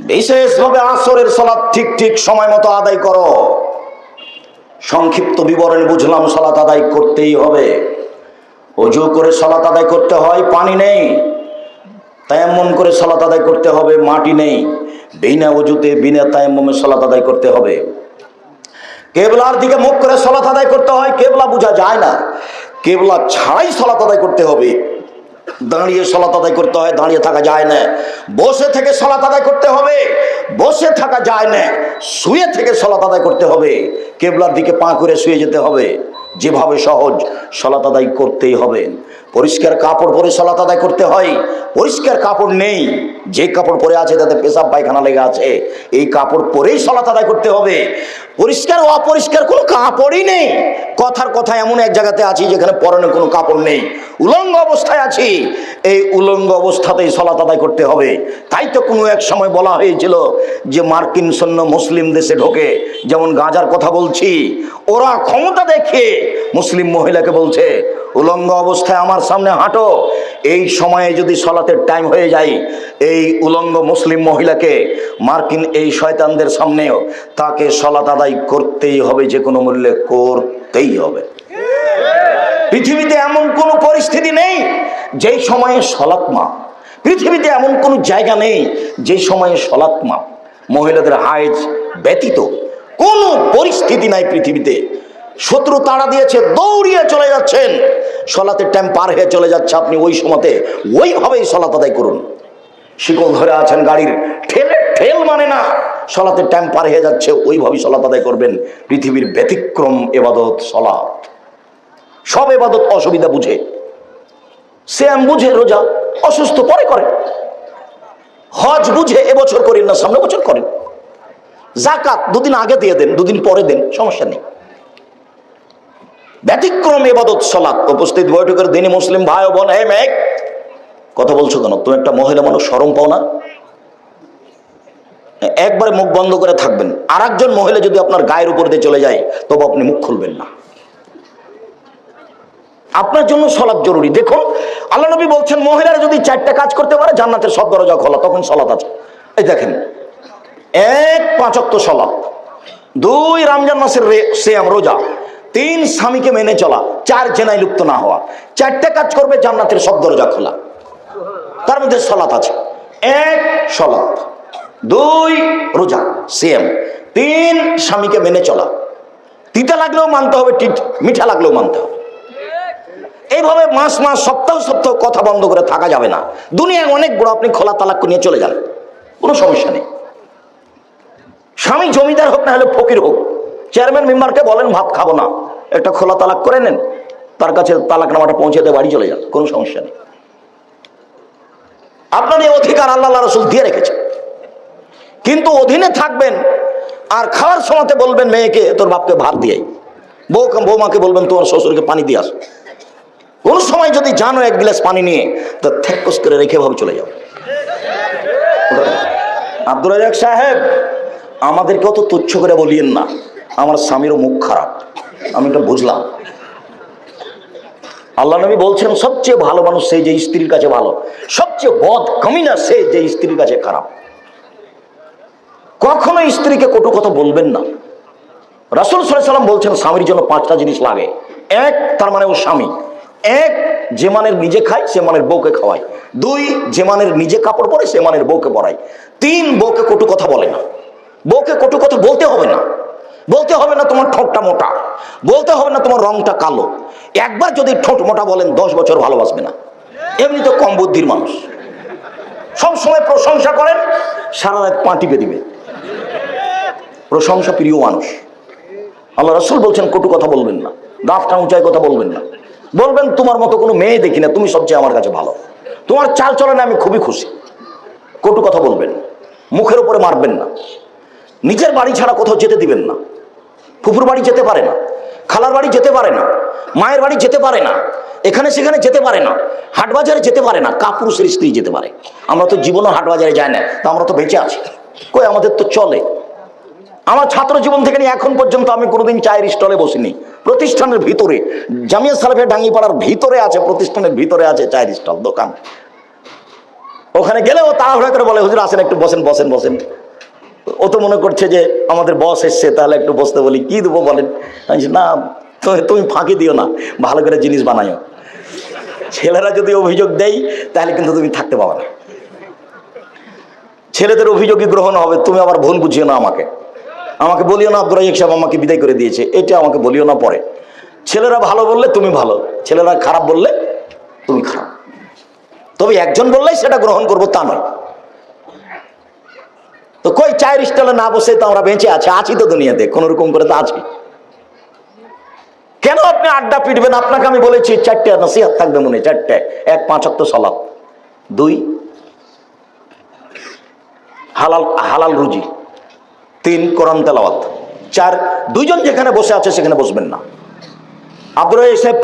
বিশেষভাবে আসরের সালাত ঠিক ঠিক সময় মতো আদায় করো। সংক্ষিপ্ত বিবরণ বুঝলাম, সালাত আদায় করতেই হবে। ওযু করে সালাত আদায় করতে হয়, পানি নেই। তায়াম্মুম করে সালাত আদায় করতে হবে, মাটি নেই। বিনা ওযুতে বিনা তায়াম্মুমে সালাত আদায় করতে হবে। কেবলার দিকে মুখ করে সালাত আদায় করতে হয়, কেবলা বোঝা যায় না, কেবলা ছাড়াই সালাত আদায় করতে হবে। দাঁড়িয়ে সালাত আদায় করতে হয়, দাঁড়িয়ে থাকা যায় না। বসে থেকে সালাত আদায় করতে হবে, বসে থাকা যায় না। শুয়ে থেকে সালাত আদায় করতে হবে, কেবলার দিকে পা করে শুয়ে যেতে হবে। যেভাবে সহজ, সালাত আদায় করতেই হবে। পরিষ্কার কাপড় পরে সালাত আদায় করতে হয়, পরিষ্কার কাপড় নেই, যে কাপড় পরে আছে তাতে পেশাব পায়খানা লেগে আছে, এই কাপড় পরেই সালাত আদায় করতে হবে। পরিষ্কার অপরিষ্কার কোনো কাপড়ই নেই। কথার কথা এমন এক জায়গাতে আছি যেখানে পরনে কোনো কাপড় নেই, উলঙ্গ অবস্থায় আছি, এই উলঙ্গ অবস্থাতেই সালাত আদায় করতে হবে। তাই তো কোনো এক সময় বলা হয়েছিল যে মার্কিন সৈন্য মুসলিম দেশে ঢোকে, যেমন গাজার কথা বলছি, ওরা ক্ষমতা দেখে মুসলিম মহিলাকে বলছে উলঙ্গ অবস্থায় আমার সামনে হাঁটো। এই সময়ে যদি সালাতের টাইম হয়ে যায়, এই উলঙ্গ মুসলিম মহিলাকে মার্কিন এই শয়তানদের সামনেও তাকে সালাত আদায় করতেই হবে, যে কোনো মূল্যে করতেই হবে। পৃথিবীতে এমন কোনো পরিস্থিতি নেই যেই সময়ে সালাত মাপ, পৃথিবীতে এমন কোনো জায়গা নেই যে সময়ে সালাত মাপ। মহিলাদের হায়েজ ব্যতীত কোনো পরিস্থিতি নাই পৃথিবীতে। শত্রু তাড়া দিয়েছে, দৌড়িয়ে চলে যাচ্ছেন, সালাতের টাইম পার হয়ে চলে যাচ্ছে, আপনি ওই সময়তে ওইভাবেই সালাত আদায় করুন। শিকল ধরে আছেন গাড়ির, ঠেলে ঠেল মানে না, সালাতের টাইম পার হয়ে যাচ্ছে, ওইভাবেই সালাত আদায় করবেন। পৃথিবীর ব্যতিক্রম এবাদত সালাত। সব এবাদত অসুবিধা বুঝে, শ্যাম বুঝে, রোজা অসুস্থ পরে করেন, হজ বুঝে এবছর করেন না সামনে বছর করেন, জাকাত দুদিন আগে দিয়ে দেন, দুদিন পরে দেন, সমস্যা নেই। ব্যতিক্রম ইবাদত সালাত। উপস্থিত বৈঠকের দিনই মুসলিম ভাই ও বোন, এই মেঘ কথা বলছো কেন? তুমি একটা মহিলা মানুষ, শরম পাও না? একবারে মুখ বন্ধ করে থাকবেন। আর একজন মহিলা যদি আপনার গায়ের উপর দিয়ে চলে যায় তবে আপনি মুখ খুলবেন না। আপনার জন্য সালাত জরুরি। দেখুন আল্লাহ নবী বলছেন মহিলারা যদি 4টা কাজ করতে পারে জান্নাতের সব দরজা খোলা, তখন সালাত আছে। এই দেখেন, 1 5 ওয়াক্ত সালাত, 2 রমজান মাসের সিয়াম রোজা, 3 স্বামীকে মেনে চলা, 4 জেনায় লিপ্ত না হওয়া। 4টা কাজ করবে জান্নাতের সব দরজা খোলা, তার মধ্যে সালাত আছে। 1 সালাত, 2 রোজা সিয়াম, 3 স্বামীকে মেনে চলা। তিতা লাগলেও মানতে হবে, মিঠা লাগলেও মানতে হবে। এইভাবে মাস মাস সপ্তাহ সপ্তাহ কথা বন্ধ করে থাকা যাবে না। দুনিয়ায় অনেক বড়, আপনি খোলা তালাক নিয়ে চলে যান, কোনো সমস্যা নেই। স্বামী জমিদার হোক না হলে ফকির হোক, চেয়ারম্যান মেম্বারকে বলেন ভাত খাবো না, একটা খোলা তালাক করে নেন, তার কাছে তালাক নামাটা পৌঁছে দিয়ে বাড়ি চলে যান, কোনো সমস্যা নেই। আপনার এই অধিকার আল্লাহ রাসূল দিয়ে রেখেছে। কিন্তু অধীনে থাকবেন আর খাওয়ার সময়তে বলবেন মেয়েকে তোর বাপকে ভাত দিয়ে, বৌমাকে বলবেন তোমার শ্বশুরকে পানি দিয়ে আসো। কোন সময় যদি জানো 1 গ্লাস পানি নিয়ে, তো থেকস করে রেখে ভাবে চলে যাও। আব্দুর রাজ্জাক সাহেব, আমাদেরকে অত তুচ্ছ করে বলিয়েন না, আমার স্বামীরও মুখ খারাপ, আমি এটা বুঝলাম। আল্লাহ নবী বলছেন সবচেয়ে ভালো মানুষ সেই যে স্ত্রীর কাছে ভালো, সবচেয়ে বদ কমিনা সে যে স্ত্রীর কাছে খারাপ। কখনো স্ত্রীকে কটু কথা বলবেন না। রাসূল সাল্লাল্লাহু আলাইহি ওয়াসাল্লাম বলছেন স্বামীর জন্য 5টা জিনিস লাগে। 1, তার মানে ও স্বামী। 1, যে মানের নিজে খায় সে মানের বউকে খাওয়ায়। 2, যে মানের নিজে কাপড় পরে সে মানের বউকে পরায়। 3, বউকে কটু কথা বলে না। বউকে কটু কথা বলতে হবে না। বলতে হবে না তোমার ঠোঁটটা মোটা, বলতে হবে না তোমার রংটা কালো। একবার যদি ঠোঁট মোটা বলেন 10 বছর ভালোবাসবে না। এমনি তো কম বুদ্ধির মানুষ, সব সময় প্রশংসা করেন, সারা রাত পা টিপে দিবে। প্রশংসা প্রিয় মানুষ। আল্লাহ রাসূল বলছেন কটু কথা বলবেন না, দাঁতটা উঁচাই কথা বলবেন না। বলবেন তোমার মতো কোনো মেয়ে দেখি না, তুমি সবচেয়ে আমার কাছে ভালো, তোমার চাল চলনে আমি খুবই খুশি। কটু কথা বলবেন, মুখের উপরে মারবেন না। নিজের বাড়ি ছাড়া কোথাও যেতে দিবেন না। ফুফুর বাড়ি যেতে পারে না, খালার বাড়ি যেতে পারে না, মায়ের বাড়ি যেতে পারে না, এখানে সেখানে যেতে পারে না, হাট বাজারে যেতে পারে না। কাপুরুষের স্ত্রী যেতে পারে। আমরা তো জীবনও হাট বাজারে যাই না, তা আমরা তো বেঁচে আছি। কই, আমাদের তো চলে। আমার ছাত্র জীবন থেকে নিয়ে এখন পর্যন্ত আমি কোনোদিন চায়ের স্টলে বসিনি। প্রতিষ্ঠানের ভিতরে, জামিয়া সালেফের ডাঙ্গিপাড়ার ভিতরে আছে, প্রতিষ্ঠানের ভিতরে আছে চায়ের স্টল দোকান। ওখানে গেলেও তাড়াহুড়া করে বলে হুজুর আসেন একটু বসেন বসেন বসেন। ও তো মনে করছে যে আমাদের বস এসছে, তাহলে একটু বসতে বলি, কি দেবো বলেন? না, তুমি ফাঁকি দিও না, ভালো করে জিনিস বানাইও। ছেলেরা যদি অভিযোগ দেয় তাহলে কিন্তু তুমি থাকতে পারবে না। ছেলেদের অভিযোগই গ্রহণ হবে। তুমি আবার ভুল বুঝিও না, আমাকে বলিও না আব্দুর রাজ্জাক সাহেব আমাকে বিদায় করে দিয়েছে, এটা আমাকে বলিও না পরে। ছেলেরা ভালো বললে তুমি ভালো, ছেলেরা খারাপ বললে তুমি খারাপ। তবে একজন বললেই সেটা গ্রহণ করবো তা নয়। তো কই চায়ের স্টলে না বসে তো আমরা বেঁচে আছি তো দুনিয়াতে, কোন রকম করে তো আছি। কেন আপনি আড্ডা পিটবেন? আপনাকে আমি বলেছি 4টে নসিহত থাকবে মনে, 4টে। 1, 5 ওয়াক্ত সালাত, 2 হালাল রুজি, 3 কোরআন তেলাওয়াত, 4 দুইজন যেখানে বসে আছে সেখানে বসবেন না। আব্দুর রাজ্জাক সাহেব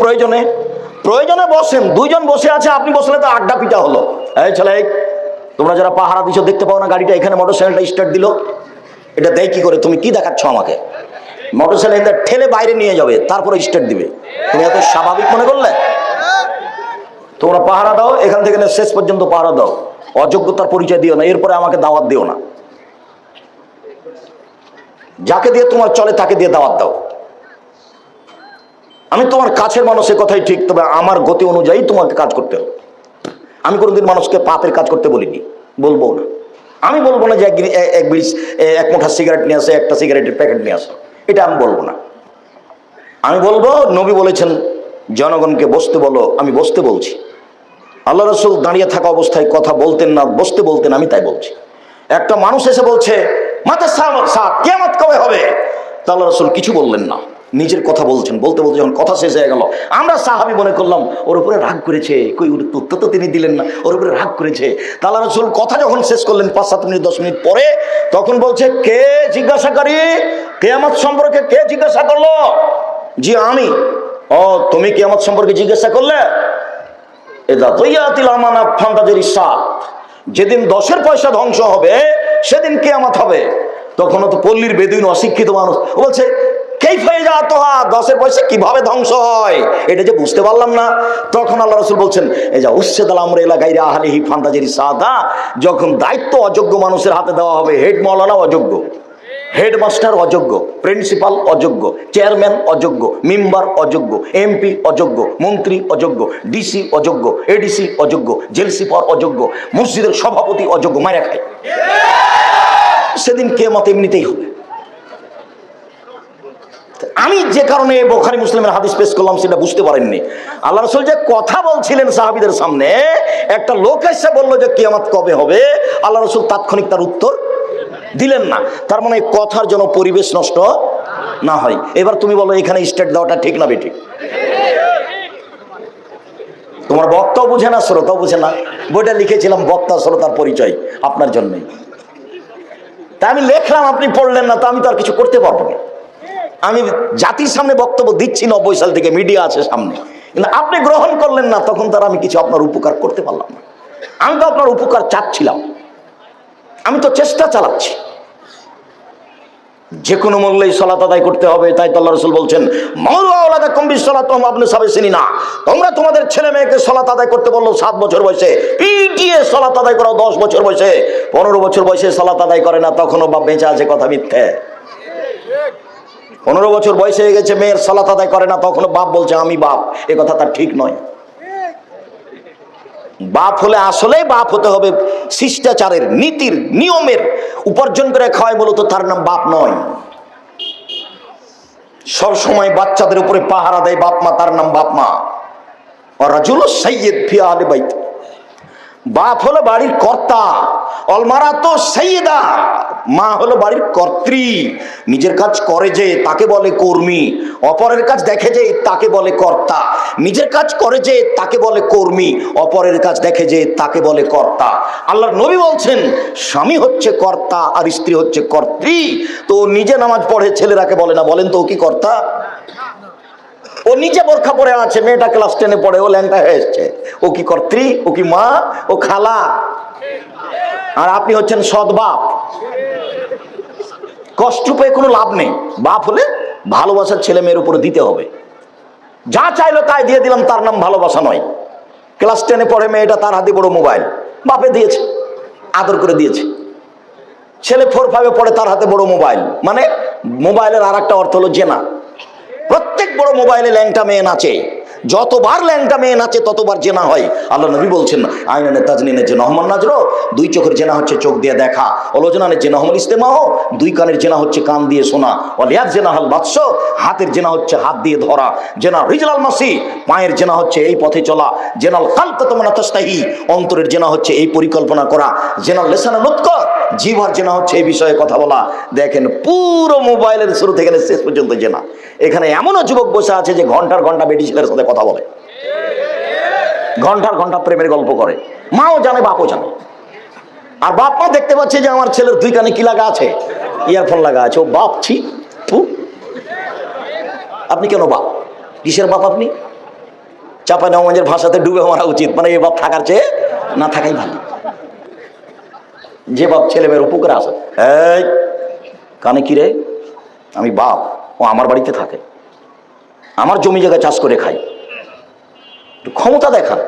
প্রয়োজনে বসেন, 2 জন বসে আছে, আপনি বসলে তো আড্ডা পিটা হলো। এই ছেলে, তোমরা যারা পাহারা দিচ্ছ দেখতে পাও না গাড়িটা এখানে মোটরসাইকেলটা স্টার্ট দিল, এটা দেয় কি করে? তুমি কি দেখাচ্ছ আমাকে? মোটরসাইকেলটা ঠেলে বাইরে নিয়ে যাবে, তারপরে স্টার্ট দিবে। তুমি এত স্বাভাবিক মনে করলে? তোমরা পাহারা দাও, এখান থেকে শেষ পর্যন্ত পাহারা দাও, অযোগ্যতার পরিচয় দিও না, এরপরে আমাকে দাওয়াত দিও না। যাকে দিয়ে তোমার চলে তাকে দিয়ে দাওয়াত দাও। আমি তোমার কাছের মানুষের কথাই ঠিক, তবে আমার গতি অনুযায়ী তোমাকে কাজ করতে হবে। আমি কোনোদিন মানুষকে পাপের কাজ করতে বলিনি, বলবো না। আমি বলবো না যে এক মুঠা সিগারেট নিয়ে আসে, একটা সিগারেটের প্যাকেট নিয়ে আসে, এটা আমি বলবো না। আমি বলবো নবী বলেছেন জনগণকে বসতে বলো, আমি বসতে বলছি। আল্লাহ রাসূল দাঁড়িয়ে থাকা অবস্থায় কথা বলতেন না, বসতে বলতেন, আমি তাই বলছি। একটা মানুষ এসে বলছে মাতা সাত কিয়ামত কবে হবে, তা আল্লাহ রাসূল কিছু বললেন না, নিজের কথা বলছেন। বলতে বলতে যখন কথা শেষ হয়ে গেল, আমরা সাহাবী মনে করলাম ওর উপরে রাগ করেছে, কই ওর তথ্য তো তিনি দিলেন না, ওর উপরে রাগ করেছে। তা আল্লাহ রাসূল কথা যখন শেষ করলেন 5-7 মিনিট 10 মিনিট পরে, তখন বলছে কে জিজ্ঞাসাকারী? কিয়ামত সম্পর্কে কে জিজ্ঞাসা করলো? জি আমি। ও তুমি কিয়ামত সম্পর্কে জিজ্ঞাসা করলে? এদা দইয়াতিল আমানাত ফান্তাজির ইসাত, যেদিন 10-এর পয়সা ধ্বংস হবে সেদিন কিয়ামত হবে। তখন তো পল্লীর বেদুইন অশিক্ষিত মানুষ ও বলছে কাইফা যাতুহা, 10-এর পয়সা কিভাবে ধ্বংস হয় এটা যে বুঝতে পারলাম না। তখন আল্লাহ রাসূল বলছেন এই যা উসসাদাল আমর ইলা গায়রি আহলিহি ফান্তাজির ইসাদা, যখন দায়িত্ব অযোগ্য মানুষের হাতে দেওয়া হবে, হেড মাওলানা অযোগ্য, হেডমাস্টার অযোগ্য, প্রিন্সিপাল অযোগ্য, চেয়ারম্যান অযোগ্য, মেম্বার অযোগ্য, এমপি অযোগ্য, মন্ত্রী অযোগ্য, ডিসি অযোগ্য, এডিসি অযোগ্য, জেল সুপার অযোগ্য, মসজিদের সভাপতি অযোগ্য, মাইরা খায়। সেদিন কিয়ামত এমনিতেই হবে। আমি যে কারণে বুখারী মুসলিমের হাদিস পেশ করলাম সেটা বুঝতে পারেননি। আল্লাহ রাসূল যে কথা বলছিলেন সাহাবীদের সামনে, একটা লোক এসে বললো যে কিয়ামত কবে হবে, আল্লাহ রাসূল তাৎক্ষণিক তার উত্তর দিলেন না। তার মানে কথার জন্য পরিবেশ নষ্ট না হয়। এবার তুমি বলো এখানে স্টেট দেওয়াটা ঠিক না বেঠিক? তোমার বক্তাও বুঝে না, শ্রোতাও বুঝে না। বইটা লিখেছিলাম বক্তা শ্রোতার পরিচয় আপনার জন্যই। তা আমি লিখলাম, আপনি পড়লেন না, তো আমি তো আর কিছু করতে পারবো না। আমি জাতির সামনে বক্তব্য দিচ্ছি 90 সাল থেকে, মিডিয়া আছে সামনে, কিন্তু আপনি গ্রহণ করলেন না, তখন তার আমি কিছু আপনার উপকার করতে পারলাম না। আমি তো আপনার উপকার চাচ্ছিলাম, আমি তো চেষ্টা চালাচ্ছি। যে কোনো মূল্যেই সালাত আদায় করতে হবে। তাই তো আল্লাহ রাসূল বলছেন তোমরা তোমাদের ছেলে মেয়েকে সালাত আদায় করতে বললো 7 বছর বয়সে, পিটিয়ে সালাত আদায় করো 10 বছর বয়সে, 15 বছর বয়সে সালাত আদায় করে না, তখনও বাপ বেঁচে আছে, কথা মিথ্যে। 15 বছর বয়স হয়ে গেছে, মেয়ের সালাত আদায় করে না, তখনও বাপ বলছে আমি বাপ, এ কথা তার ঠিক নয়। বাপ হলে আসলে বাপ হতে হবে শিষ্টাচারের, নীতির, নিয়মের। উপার্জন করে খাওয়ায় মূলত তার নাম বাপ নয়। সব সময় বাচ্চাদের উপরে পাহারা দেয় বাপ মা, তার নাম বাপ মা। রাজুলু সাইয়্যিদ ফি আহলি বাইত, বাপ হলো বাড়ির কর্তা, অলমারাতু সাইয়্যিদা, মা হলো বাড়ির কর্ত্রী। নিজের কাজ করে যে তাকে বলে কর্মী, অপরের কাজ দেখে যে তাকে বলে কর্তা। নিজের কাজ করে যে তাকে বলে কর্মী, অপরের কাজ দেখে যে তাকে বলে কর্তা। আল্লাহর নবী বলছেন স্বামী হচ্ছে কর্তা আর স্ত্রী হচ্ছে কর্ত্রী। তো নিজে নামাজ পড়ে, ছেলেরাকে বলে না, বলেন তো ও কি কর্তা? ও নিজে বোরখা পরে আছে, মেয়েটা ক্লাস 10-এ পড়ে, ও ল্যাংটা হয়ে এসছে, ও কি কর্ত্রী? ও কি মা? ও খালা। আর আপনি হচ্ছেন সৎ বাপ। কষ্ট পেয়ে কোনো লাভ নেই। বাপ হলে ভালোবাসার ছেলে মেয়ের উপরে দিতে হবে। যা চাইলো তাই দিয়ে দিলাম, তার নাম ভালোবাসা নয়। ক্লাস 10-এ পড়ে মেয়েটা, তার হাতে বড় মোবাইল, বাপে দিয়েছে, আদর করে দিয়েছে। ছেলে 4-5-এ পড়ে, তার হাতে বড় মোবাইল, মানে মোবাইলের আর একটা অর্থ হলো জেনা। প্রত্যেক বড় মোবাইলে ল্যাংটা মেয়ে নাচে, যতবার ল্যাংটা মেয়ে নাচে ততবার জেনা হয়। আল্লাহ নবী বলছেন আইনানে তাজনিনে জেনা হমান নাজরো, 2 চোখের জেনা হচ্ছে চোখ দিয়ে দেখা, অলোজনানে জেনা হমল ইস্তেমাহ, 2 কানের জেনা হচ্ছে কান দিয়ে শোনা, অলিয়াদ জেনা হাল বাদশ, হাতের জেনা হচ্ছে হাত দিয়ে ধরা, জেনা রিজলাল মাসি, পায়ের জেনা হচ্ছে এই পথে চলা, জেনাল কালব তামানা তাস্তাহি, অন্তরের জেনা হচ্ছে এই পরিকল্পনা করা, জেনাল লিসানা নুতক, জিহ্বার জেনা হচ্ছে এই বিষয়ে কথা বলা। দেখেন পুরো মোবাইলের শুরু থেকে শেষ পর্যন্ত জেনা। এখানে এমনও যুবক বসে আছে যে ঘন্টার ঘন্টা বেটি ছেলের সাথে কথা বলে, ঘন্টার ঘন্টা প্রেমের গল্প করে, মাও জানে বাপও জানে। আর বাপ মা দেখতে পাচ্ছে যে আমার ছেলের 2 কানে কি লাগা আছে, ইয়ারফোন লাগা আছে। ও বাপ, ছি, আপনি কেন বাপ? কিসের বাপ আপনি? চাঁপাইনবাবগঞ্জের ভাষাতে ডুবে মারা উচিত, মানে এই বাপ থাকার চেয়ে না থাকাই ভালো। যে বাপ ছেলে মেয়ের উপকার আছে, এই কানে কি রে, আমি বাপ, ও আমার বাড়িতে থাকে, আমার জমি জায়গায় চাষ করে খাই, ক্ষমতা দেখান।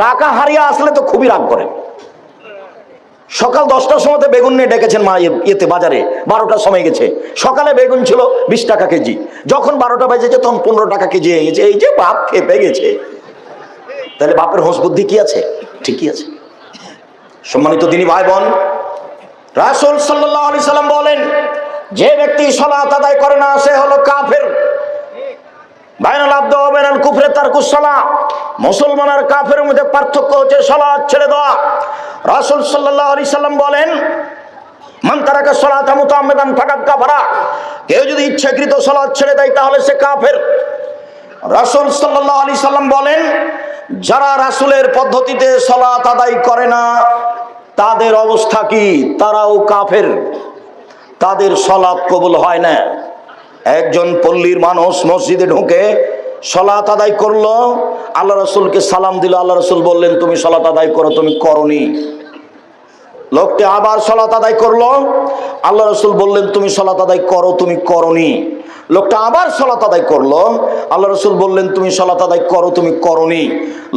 টাকা হারিয়ে আসলে তো খুবই রাগ করে। সকাল 10টার সময় বেগুন নিয়ে ডেকেছেন মা এতে বাজারে, 12টার সময় গেছে, সকালে বেগুন ছিল 20 টাকা কেজি, যখন 12টা বেজেছে তখন 15 টাকা কেজি হয়ে গেছে। এই যে বাপ খেপে গেছে। তাহলে বাপের হোশ বুদ্ধি কি আছে? ঠিকই আছে। সম্মানিত দিনী ভাই বোন, রাসূল সাল্লাল্লাহু আলাইহি সাল্লাম বলেন যে ব্যক্তি সালাত আদায় করে না সে হলো কাফের। বাইনাল আবদ ওয়া বাইনাল কুফরি তারকুস সালাত, মুসলমান আর কাফেরের মধ্যে পার্থক্য হচ্ছে সালাত ছেড়ে দেওয়া। রাসূল সাল্লাল্লাহু আলাইহি সাল্লাম বলেন মান তারাকা সালাতা মুতাআম্মিদান ফাকাদ কাফারা, কেউ যদি ইচ্ছাকৃত সালাত ছেড়ে দেয় তাহলে সে কাফের। রাসূল সাল্লাল্লাহু আলাইহি সাল্লাম বলেন যারা রাসূলের পদ্ধতিতে সালাত আদায় করে না তাদের অবস্থা কি? তারাও কাফের, তাদের সালাত কবুল হয় না। একজন পল্লীর মানুষ মসজিদে ঢুকে সালাত আদায় করলো, আল্লাহ রাসূলকে সালাম দিল, আল্লাহ রাসূল বললেন তুমি সালাত আদায় করো, তুমি করনি। লোকটি আবার সালাত আদায় করলো, আল্লাহ রাসূল বললেন তুমি সালাত আদায় করো, তুমি করনি। লোকটা আবার সালাত আদায় করলো, আল্লাহ রাসূল বললেন তুমি সালাত আদায় করো, তুমি করনি।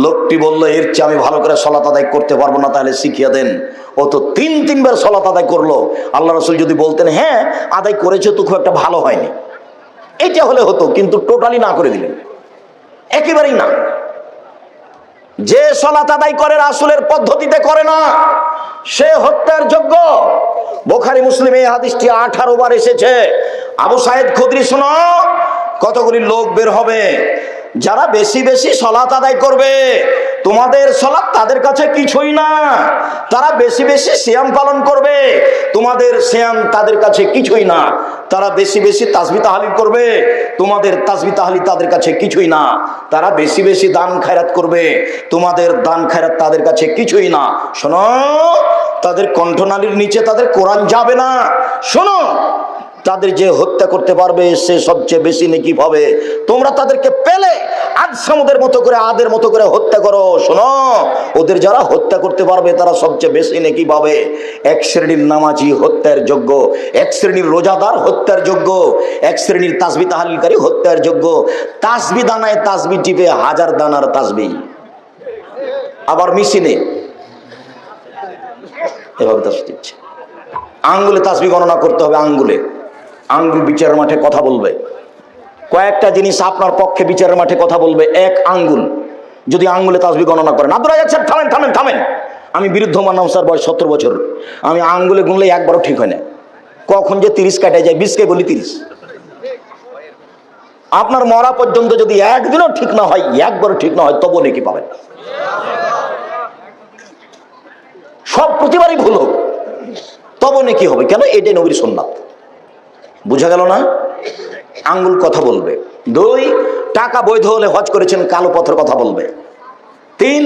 লোকটি বলল এর চেয়ে আমি ভালো করে সালাত আদায় করতে পারবো না, তাহলে শিখিয়ে দেন। ও তো তিনবার সালাত আদায় করলো। আল্লাহ রাসূল যদি বলতেন হ্যাঁ আদায় করেছে তো খুব একটা ভালো হয়নি, এটা হলে হতো, কিন্তু টোটালি না করে দিলেন, একেবারেই না। যে সালাত আদায় করে রাসূলের পদ্ধতিতে করে না সে হত্যার যোগ্য। বুখারী মুসলিমে এই হাদিসটি 18 বার এসেছে। আবু সাঈদ খুদরি শোনো, কতগুলি লোক বের হবে যারা বেশি বেশি সালাত আদায় করবে, তোমাদের সালাত তাদের কাছে কিছুই না। তারা বেশি বেশি সিয়াম পালন করবে, তোমাদের সিয়াম তাদের কাছে কিছুই না। তারা বেশি বেশি তাসবিহ তাহলিল করবে, তোমাদের তাসবিহ তাহলিল তাদের কাছে কিছুই না। তারা বেশি বেশি দান খায়রাত করবে, তোমাদের দান খায়রাত তাদের কাছে কিছুই না। শোনো, তাদের কণ্ঠনালীর নিচে তাদের কোরআন যাবে না। শোনো, তাদের যে হত্যা করতে পারবে সে সবচেয়ে বেশি নেকি পাবে। তোমরা তাদেরকে পেলে আদসামুদের মতো করে, আদের মতো করে হত্যা করো। শোনো, ওদের যারা হত্যা করতে পারবে তারা সবচেয়ে বেশি নেকি পাবে। এক শ্রেণীর নামাজি হত্যার যোগ্য, এক শ্রেণীর রোজাদার হত্যার যোগ্য, এক শ্রেণীর তাসবিহ তাহলিলকারী হত্যার যোগ্য। তাসবিহ দানায় তাসবিহ টিপে 1000 দানার তাসবিহ, আবার মেশিনে এভাবে তাসবিহ টিপছে। আঙ্গুলে তাসবিহ গণনা করতে হবে, আঙ্গুলে। আঙ্গুল বিচারের মাঠে কথা বলবে। কয়েকটা জিনিস আপনার পক্ষে বিচারের মাঠে কথা বলবে। এক আঙ্গুল, যদি আঙ্গুলে তাসবিহ গণনা করেন। আব্দুল রাজ্জাক স্যার থামেন থামেন থামেন, আমি বিরুদ্ধ মানলাম স্যার, বয়স 70 বছর, আমি আঙ্গুলে গুনলে একবারও ঠিক হয় না। কখন যে 30 কাটা যায়, 20কে বলি 30। আপনার মরা পর্যন্ত যদি একদিনও ঠিক না হয়, একবারও ঠিক না হয়, তবু নেকি পাবেন। সব প্রতিবারই ভুল হোক, তবু নেকি হবে। কেন? এটাই নবীর সুন্নাত। বুঝা গেল না? আঙ্গুল কথা বলবে। 2, টাকা বৈধ হলে হজ করেছেন কালো পথের কথা বলবে। 3,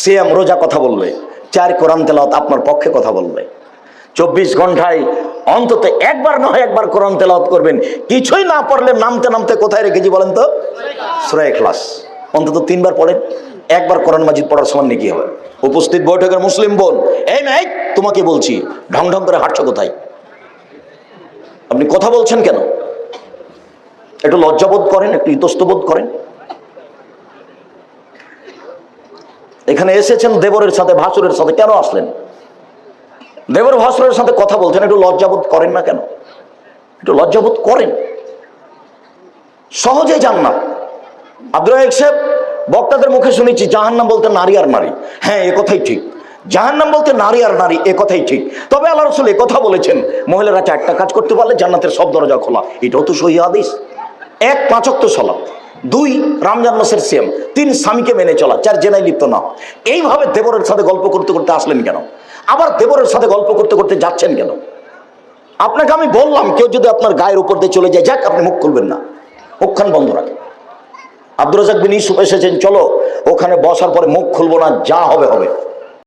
সিয়াম রোজা কথা বলবে। 4, কোরআন তেলাওয়াত আপনার পক্ষে কথা বলবে। 24 ঘন্টায় অন্তত একবার না হয় একবার কোরআন তেলাওয়াত করবেন। কিছুই না পড়লে নামতে নামতে কোথায় রেখেছি বলেন তো? সূরা ইখলাস অন্তত 3 বার পড়েন। একবার কোরআন মাজিদ পড়ার সমান নেকি হবে। উপস্থিত বৈঠকের মুসলিম বোন, এই মেয়ে তোমাকে বলছি, ঢং ঢং করে হাঁটছো কোথায়? আপনি কথা বলছেন কেন? একটু লজ্জাবোধ করেন, একটু ইতস্তবোধ করেন। এখানে এসেছেন দেবরের সাথে, ভাসুরের সাথে, কেন আসলেন? দেবর ভাসুরের সাথে কথা বলছেন, একটু লজ্জাবোধ করেন না কেন? একটু লজ্জাবোধ করেন। সহজে জান্নাত। আব্দুল রাজ্জাক সাহেব, বক্তাদের মুখে শুনেছি জাহান্নাম বলতে নারী আর নারী। হ্যাঁ, এ কথাই ঠিক। জাহান্নাম বলতে নারী আর নারী, এ কথাই ঠিক। তবে আল্লাহ রাসূল এ কথা বলেছেন, মহিলারা 4টা কাজ করতে পারলে জান্নাতের সব দরজা খোলা। এটাও তো সহিহ হাদিস। 1, 5 ওয়াক্ত সালাত, 2, রমজান মাসের সিয়াম, 3, স্বামীকে মেনে চলা, 4, জেনায় লিপ্ত না। এইভাবে দেবরের সাথে গল্প করতে করতে আসলেন কেন? আবার দেবরের সাথে গল্প করতে করতে যাচ্ছেন কেন? আপনাকে আমি বললাম, কেউ যদি আপনার গায়ের উপর দিয়ে চলে যায়, যাক, আপনি মুখ খুলবেন না, মুখখান বন্ধ রাখেন। আব্দুর রাজ্জাক বিন ইউসুফ এসেছেন, চলো ওখানে বসার পরে মুখ খুলবো না, যা হবে হবে।